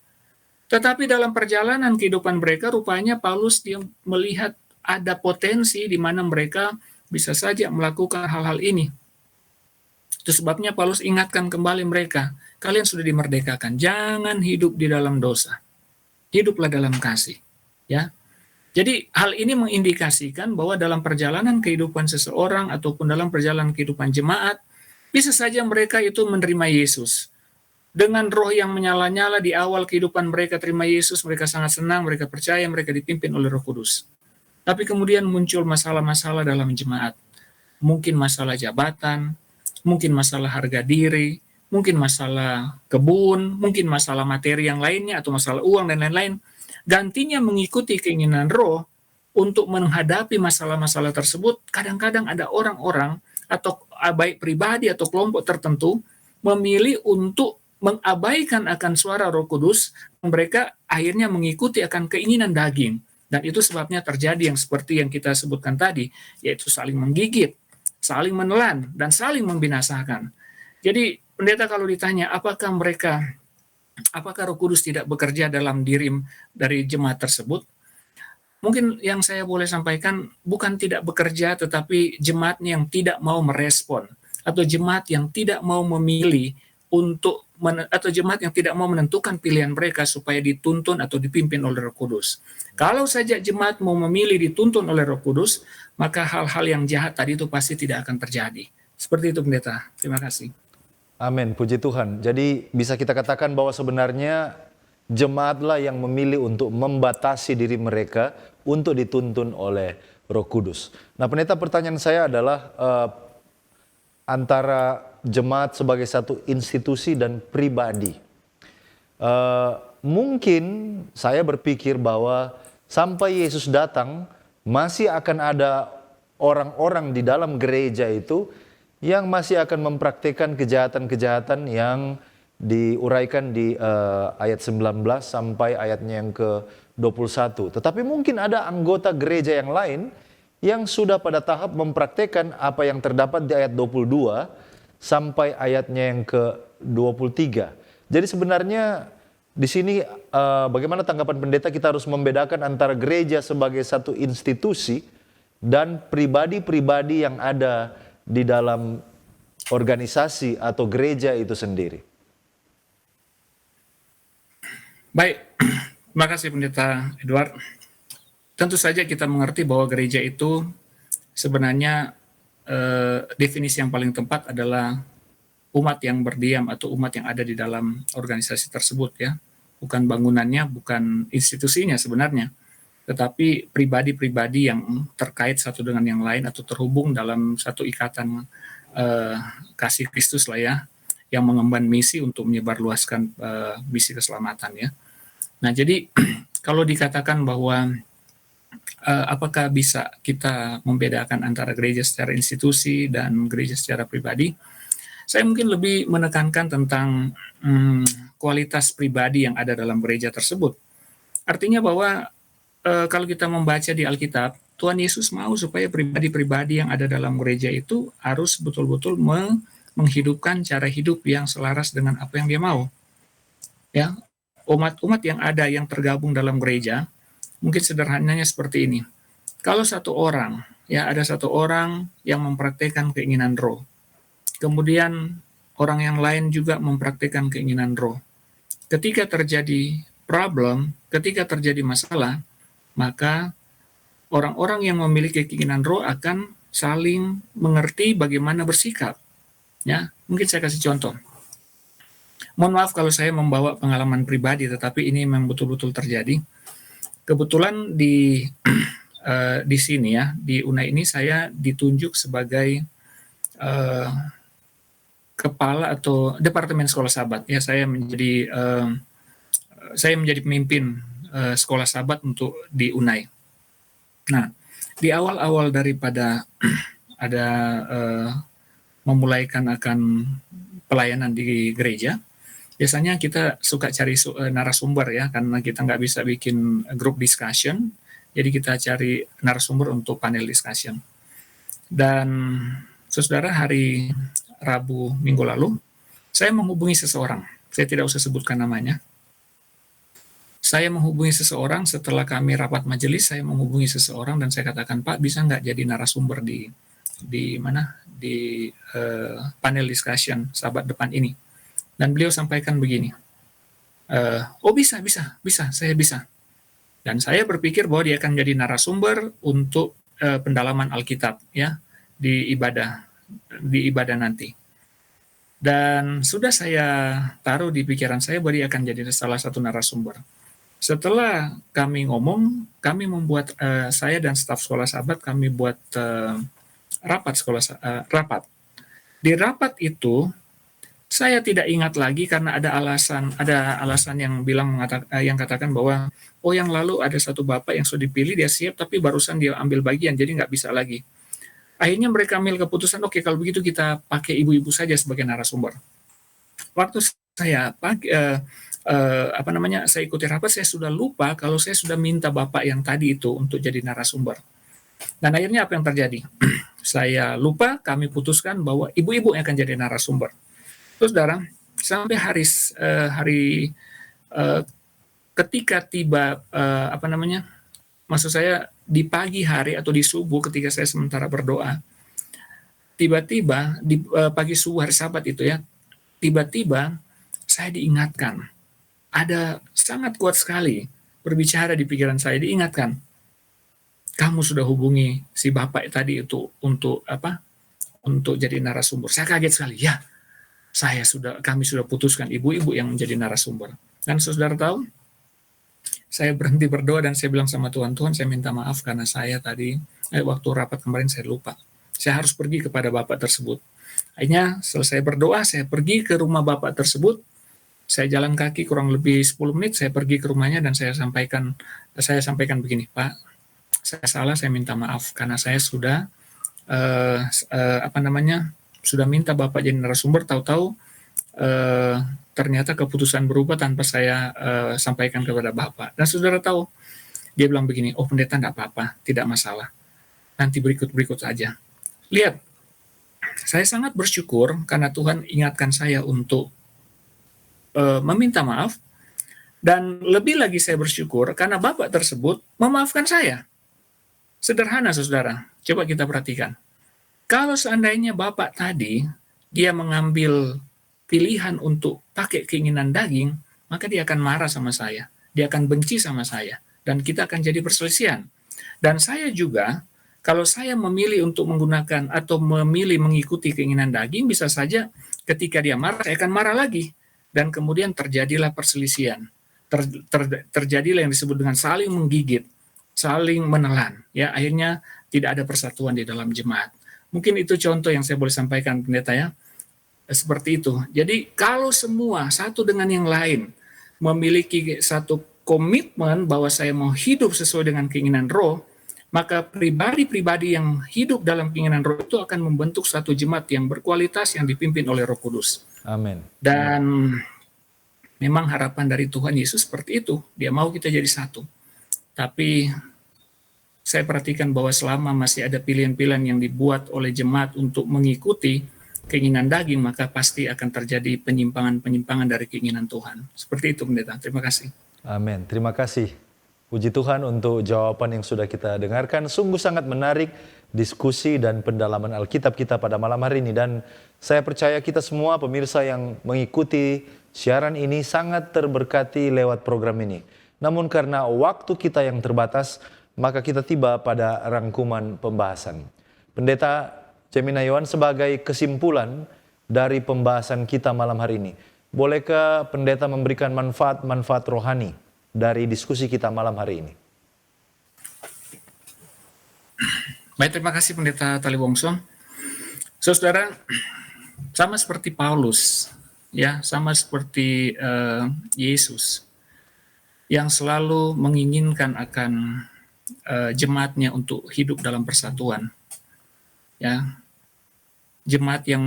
Tetapi dalam perjalanan kehidupan mereka, rupanya Paulus dia melihat ada potensi di mana mereka bisa saja melakukan hal-hal ini. Itu sebabnya Paulus ingatkan kembali mereka, kalian sudah dimerdekakan, jangan hidup di dalam dosa. Hiduplah dalam kasih. Ya. Jadi hal ini mengindikasikan bahwa dalam perjalanan kehidupan seseorang ataupun dalam perjalanan kehidupan jemaat, bisa saja mereka itu menerima Yesus. Dengan roh yang menyala-nyala di awal kehidupan mereka terima Yesus, mereka sangat senang, mereka percaya, mereka dipimpin oleh Roh Kudus. Tapi kemudian muncul masalah-masalah dalam jemaat. Mungkin masalah jabatan, mungkin masalah harga diri, mungkin masalah kebun, mungkin masalah materi yang lainnya, atau masalah uang dan lain-lain. Gantinya mengikuti keinginan roh untuk menghadapi masalah-masalah tersebut, kadang-kadang ada orang-orang atau baik pribadi atau kelompok tertentu memilih untuk mengabaikan akan suara Roh Kudus, mereka akhirnya mengikuti akan keinginan daging. Dan itu sebabnya terjadi yang seperti yang kita sebutkan tadi, yaitu saling menggigit, saling menelan, dan saling membinasakan. Jadi pendeta kalau ditanya apakah Roh Kudus tidak bekerja dalam diri dari jemaat tersebut, mungkin yang saya boleh sampaikan bukan tidak bekerja, tetapi jemaatnya yang tidak mau merespon, atau jemaat yang tidak mau memilih atau jemaat yang tidak mau menentukan pilihan mereka supaya dituntun atau dipimpin oleh Roh Kudus. Kalau saja jemaat mau memilih dituntun oleh Roh Kudus, maka hal-hal yang jahat tadi itu pasti tidak akan terjadi. Seperti itu pendeta. Terima kasih. Amin, puji Tuhan. Jadi bisa kita katakan bahwa sebenarnya jemaatlah yang memilih untuk membatasi diri mereka untuk dituntun oleh Roh Kudus. Nah, pendeta, pertanyaan saya adalah antara jemaat sebagai satu institusi dan pribadi. Mungkin saya berpikir bahwa sampai Yesus datang masih akan ada orang-orang di dalam gereja itu yang masih akan mempraktikkan kejahatan-kejahatan yang diuraikan di ayat 19 sampai ayatnya yang ke-21. Tetapi mungkin ada anggota gereja yang lain yang sudah pada tahap mempraktikkan apa yang terdapat di ayat 22 sampai ayatnya yang ke-23. Jadi sebenarnya di sini bagaimana tanggapan pendeta, kita harus membedakan antara gereja sebagai satu institusi dan pribadi-pribadi yang ada di dalam organisasi atau gereja itu sendiri. Baik, terima kasih pendeta Edward. Tentu saja kita mengerti bahwa gereja itu sebenarnya definisi yang paling tepat adalah umat yang berdiam atau umat yang ada di dalam organisasi tersebut, ya. Bukan bangunannya, bukan institusinya sebenarnya, tetapi pribadi-pribadi yang terkait satu dengan yang lain atau terhubung dalam satu ikatan kasih Kristus lah, ya, yang mengemban misi untuk menyebarluaskan misi keselamatan, ya. Nah, jadi kalau dikatakan bahwa apakah bisa kita membedakan antara gereja secara institusi dan gereja secara pribadi, saya mungkin lebih menekankan tentang kualitas pribadi yang ada dalam gereja tersebut. Artinya bahwa kalau kita membaca di Alkitab, Tuhan Yesus mau supaya pribadi-pribadi yang ada dalam gereja itu harus betul-betul menghidupkan cara hidup yang selaras dengan apa yang dia mau. Ya, umat-umat yang ada yang tergabung dalam gereja, mungkin sederhananya seperti ini. Kalau satu orang, ya ada satu orang yang mempraktikkan keinginan roh, kemudian orang yang lain juga mempraktikkan keinginan roh. Ketika terjadi problem, ketika terjadi masalah, maka orang-orang yang memiliki keinginan roh akan saling mengerti bagaimana bersikap. Ya, mungkin saya kasih contoh. Mohon maaf kalau saya membawa pengalaman pribadi, tetapi ini memang betul-betul terjadi. Kebetulan di sini, ya, di UNAI ini saya ditunjuk sebagai kepala atau departemen sekolah sahabat. Ya, saya menjadi pemimpin sekolah sahabat untuk di UNAI. Nah, di awal-awal daripada ada memulaikan akan pelayanan di gereja, biasanya kita suka cari narasumber, ya, karena kita nggak bisa bikin group discussion, Jadi kita cari narasumber untuk panel discussion. Dan saudara, hari Rabu minggu lalu, saya menghubungi seseorang. Saya tidak usah sebutkan namanya. Saya menghubungi seseorang setelah kami rapat majelis, saya menghubungi seseorang dan saya katakan, Pak, bisa nggak jadi narasumber di panel discussion sahabat depan ini? Dan beliau sampaikan begini, oh bisa, saya bisa. Dan saya berpikir bahwa dia akan jadi narasumber untuk pendalaman Alkitab ya di ibadah nanti. Dan sudah saya taruh di pikiran saya bahwa dia akan jadi salah satu narasumber. Setelah kami ngomong, kami membuat saya dan staf sekolah sahabat kami buat rapat. Di rapat itu saya tidak ingat lagi karena ada alasan yang yang katakan bahwa yang lalu ada satu bapak yang sudah dipilih, dia siap tapi barusan dia ambil bagian jadi nggak bisa lagi. Akhirnya mereka ambil keputusan, oke, kalau begitu kita pakai ibu-ibu saja sebagai narasumber. Waktu saya saya ikuti rapat, saya sudah lupa kalau saya sudah minta bapak yang tadi itu untuk jadi narasumber. Dan akhirnya apa yang terjadi? Saya lupa, kami putuskan bahwa ibu-ibu yang akan jadi narasumber. Terus saudara, sampai ketika tiba maksud saya di pagi hari atau di subuh ketika saya sementara berdoa, tiba-tiba di pagi subuh hari Sabat itu ya, tiba-tiba saya diingatkan, ada sangat kuat sekali berbicara di pikiran saya, diingatkan, kamu sudah hubungi si bapak tadi itu untuk jadi narasumber. Saya kaget sekali, ya. Kami sudah putuskan ibu-ibu yang menjadi narasumber. Dan saudara tahu, saya berhenti berdoa dan saya bilang sama Tuhan, saya minta maaf karena saya tadi, waktu rapat kemarin saya lupa. Saya harus pergi kepada bapak tersebut. Akhirnya selesai berdoa, saya pergi ke rumah bapak tersebut, saya jalan kaki kurang lebih 10 menit, saya pergi ke rumahnya dan saya sampaikan begini, Pak, saya salah, saya minta maaf karena saya sudah sudah minta Bapak jadi narasumber, tahu-tahu ternyata keputusan berubah tanpa saya sampaikan kepada Bapak. Dan saudara tahu, dia bilang begini, oh pendeta enggak apa-apa, tidak masalah. Nanti berikut aja. Lihat, saya sangat bersyukur karena Tuhan ingatkan saya untuk meminta maaf, dan lebih lagi saya bersyukur karena Bapak tersebut memaafkan saya. Sederhana saudara, coba kita perhatikan. Kalau seandainya Bapak tadi, dia mengambil pilihan untuk pakai keinginan daging, maka dia akan marah sama saya. Dia akan benci sama saya. Dan kita akan jadi perselisihan. Dan saya juga, kalau saya memilih untuk menggunakan atau memilih mengikuti keinginan daging, bisa saja ketika dia marah, saya akan marah lagi. Dan kemudian terjadilah perselisihan. Terjadilah yang disebut dengan saling menggigit, saling menelan. Ya, akhirnya tidak ada persatuan di dalam jemaat. Mungkin itu contoh yang saya boleh sampaikan, pendeta ya. Seperti itu. Jadi kalau semua satu dengan yang lain memiliki satu komitmen bahwa saya mau hidup sesuai dengan keinginan Roh, maka pribadi-pribadi yang hidup dalam keinginan Roh itu akan membentuk satu jemaat yang berkualitas yang dipimpin oleh Roh Kudus. Amin. Dan memang harapan dari Tuhan Yesus seperti itu. Dia mau kita jadi satu. Tapi saya perhatikan bahwa selama masih ada pilihan-pilihan yang dibuat oleh jemaat untuk mengikuti keinginan daging, maka pasti akan terjadi penyimpangan-penyimpangan dari keinginan Tuhan. Seperti itu, pendeta. Terima kasih. Amin. Terima kasih. Puji Tuhan untuk jawaban yang sudah kita dengarkan. Sungguh sangat menarik diskusi dan pendalaman Alkitab kita pada malam hari ini. Dan saya percaya kita semua pemirsa yang mengikuti siaran ini sangat terberkati lewat program ini. Namun karena waktu kita yang terbatas, maka kita tiba pada rangkuman pembahasan. Pendeta Cemina Yohan, sebagai kesimpulan dari pembahasan kita malam hari ini, bolehkah pendeta memberikan manfaat rohani dari diskusi kita malam hari ini? Baik, terima kasih pendeta Tali Wongso. Saudara, sama seperti Paulus, ya, sama seperti Yesus yang selalu menginginkan akan jemaatnya untuk hidup dalam persatuan, ya, jemaat yang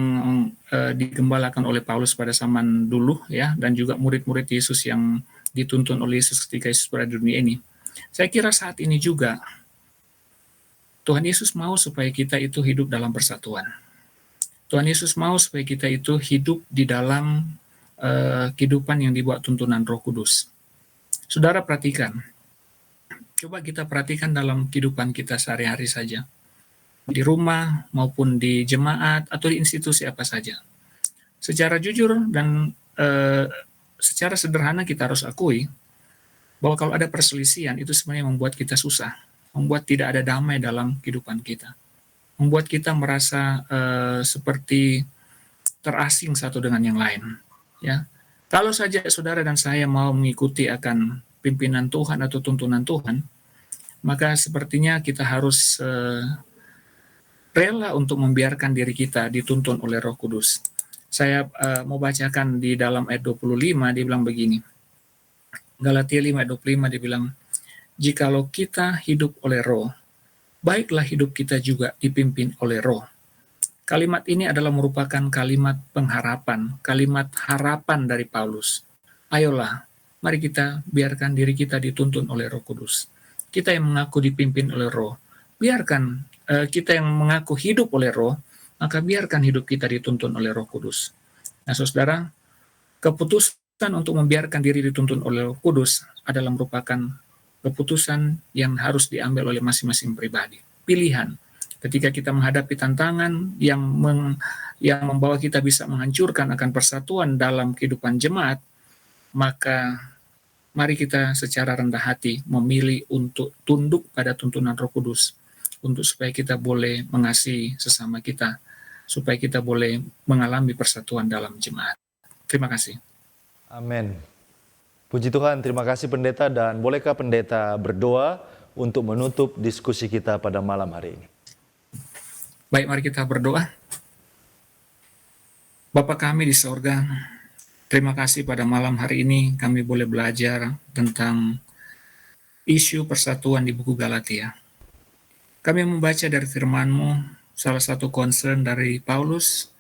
digembalakan oleh Paulus pada zaman dulu, ya, dan juga murid-murid Yesus yang dituntun oleh Yesus ketika Yesus berada di dunia ini. Saya kira saat ini juga Tuhan Yesus mau supaya kita itu hidup dalam persatuan. Tuhan Yesus mau supaya kita itu hidup di dalam kehidupan yang dibuat tuntunan Roh Kudus. Saudara perhatikan, coba kita perhatikan dalam kehidupan kita sehari-hari saja. Di rumah maupun di jemaat atau di institusi apa saja. Secara jujur dan secara sederhana kita harus akui bahwa kalau ada perselisihan itu sebenarnya membuat kita susah, membuat tidak ada damai dalam kehidupan kita, membuat kita merasa seperti terasing satu dengan yang lain. Ya, kalau saja saudara dan saya mau mengikuti akan pimpinan Tuhan atau tuntunan Tuhan, maka sepertinya kita harus rela untuk membiarkan diri kita dituntun oleh Roh Kudus. Saya mau bacakan di dalam ayat 25, dia bilang begini. Galatia 5 ayat 25 dia bilang, jikalau kita hidup oleh Roh, baiklah hidup kita juga dipimpin oleh Roh. Kalimat ini adalah merupakan kalimat pengharapan, kalimat harapan dari Paulus. Ayolah, mari kita biarkan diri kita dituntun oleh Roh Kudus. Kita yang mengaku dipimpin oleh Roh, biarkan kita yang mengaku hidup oleh Roh, maka biarkan hidup kita dituntun oleh Roh Kudus. Nah, saudara, keputusan untuk membiarkan diri dituntun oleh Roh Kudus adalah merupakan keputusan yang harus diambil oleh masing-masing pribadi. Pilihan. Ketika kita menghadapi tantangan yang membawa kita bisa menghancurkan akan persatuan dalam kehidupan jemaat, maka mari kita secara rendah hati memilih untuk tunduk pada tuntunan Roh Kudus, untuk supaya kita boleh mengasihi sesama kita, supaya kita boleh mengalami persatuan dalam jemaat. Terima kasih. Amin. Puji Tuhan, terima kasih pendeta, dan bolehkah pendeta berdoa untuk menutup diskusi kita pada malam hari ini? Baik, mari kita berdoa. Bapa kami di sorga, terima kasih pada malam hari ini kami boleh belajar tentang isu persatuan di buku Galatia. Kami membaca dari firman-Mu salah satu concern dari Paulus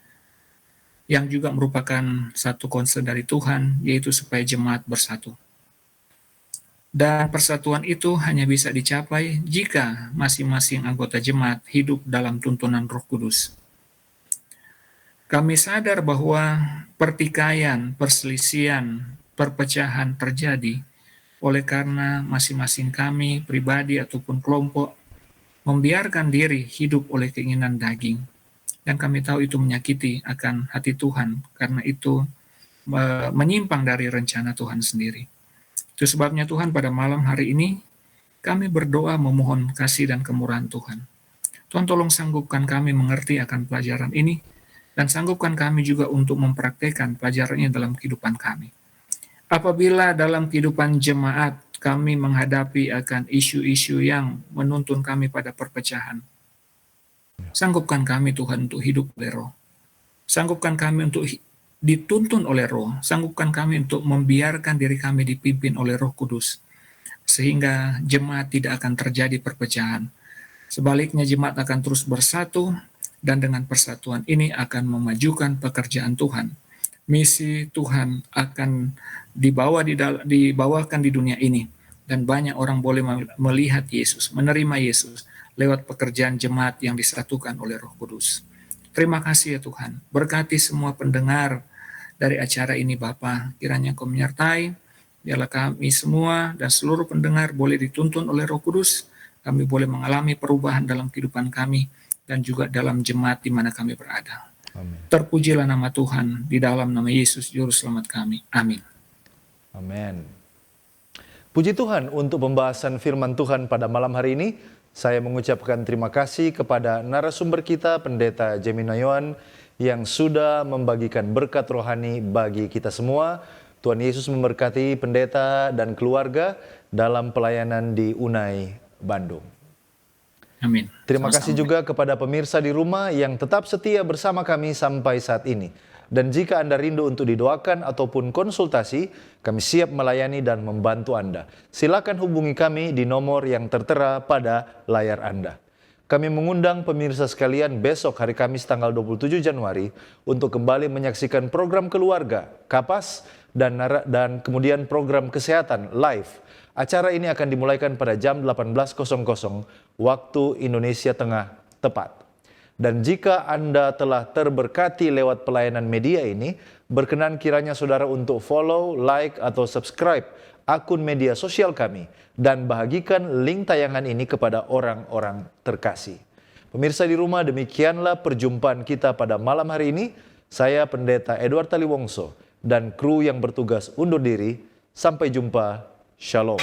yang juga merupakan satu concern dari Tuhan, yaitu supaya jemaat bersatu. Dan persatuan itu hanya bisa dicapai jika masing-masing anggota jemaat hidup dalam tuntunan Roh Kudus. Kami sadar bahwa pertikaian, perselisihan, perpecahan terjadi oleh karena masing-masing kami, pribadi ataupun kelompok, membiarkan diri hidup oleh keinginan daging. Dan kami tahu itu menyakiti akan hati Tuhan, karena itu menyimpang dari rencana Tuhan sendiri. Itu sebabnya Tuhan pada malam hari ini, kami berdoa memohon kasih dan kemurahan Tuhan. Tuhan tolong sanggupkan kami mengerti akan pelajaran ini, dan sanggupkan kami juga untuk mempraktekkan pelajaran ini dalam kehidupan kami. Apabila dalam kehidupan jemaat kami menghadapi akan isu-isu yang menuntun kami pada perpecahan, sanggupkan kami Tuhan untuk hidup oleh Roh. Sanggupkan kami untuk dituntun oleh Roh, sanggupkan kami untuk membiarkan diri kami dipimpin oleh Roh Kudus, sehingga jemaat tidak akan terjadi perpecahan. Sebaliknya jemaat akan terus bersatu, dan dengan persatuan ini akan memajukan pekerjaan Tuhan. Misi Tuhan akan dibawakan di dunia ini, dan banyak orang boleh melihat Yesus, menerima Yesus, lewat pekerjaan jemaat yang disatukan oleh Roh Kudus. Terima kasih ya Tuhan, berkati semua pendengar dari acara ini Bapa, kiranya Kau menyertai, biarlah kami semua dan seluruh pendengar boleh dituntun oleh Roh Kudus, kami boleh mengalami perubahan dalam kehidupan kami, dan juga dalam jemaat di mana kami berada. Amin. Terpujilah nama Tuhan, di dalam nama Yesus, Juru Selamat kami. Amin. Amin. Puji Tuhan, untuk pembahasan firman Tuhan pada malam hari ini, saya mengucapkan terima kasih kepada narasumber kita, Pendeta Jemina Yohan, yang sudah membagikan berkat rohani bagi kita semua. Tuhan Yesus memberkati pendeta dan keluarga dalam pelayanan di Unai, Bandung. Amin. Terima Sama-sama. kasih juga kepada pemirsa di rumah yang tetap setia bersama kami sampai saat ini. Dan jika Anda rindu untuk didoakan ataupun konsultasi, kami siap melayani dan membantu Anda. Silakan hubungi kami di nomor yang tertera pada layar Anda. Kami mengundang pemirsa sekalian besok hari Kamis tanggal 27 Januari untuk kembali menyaksikan program keluarga, Kapas, dan kemudian program kesehatan live. Acara ini akan dimulaikan pada jam 18.00 waktu Indonesia Tengah tepat. Dan jika Anda telah terberkati lewat pelayanan media ini, berkenan kiranya saudara untuk follow, like, atau subscribe akun media sosial kami dan bagikan link tayangan ini kepada orang-orang terkasih. Pemirsa di rumah, demikianlah perjumpaan kita pada malam hari ini. Saya Pendeta Edward Taliwongso dan kru yang bertugas undur diri. Sampai jumpa. Shalom.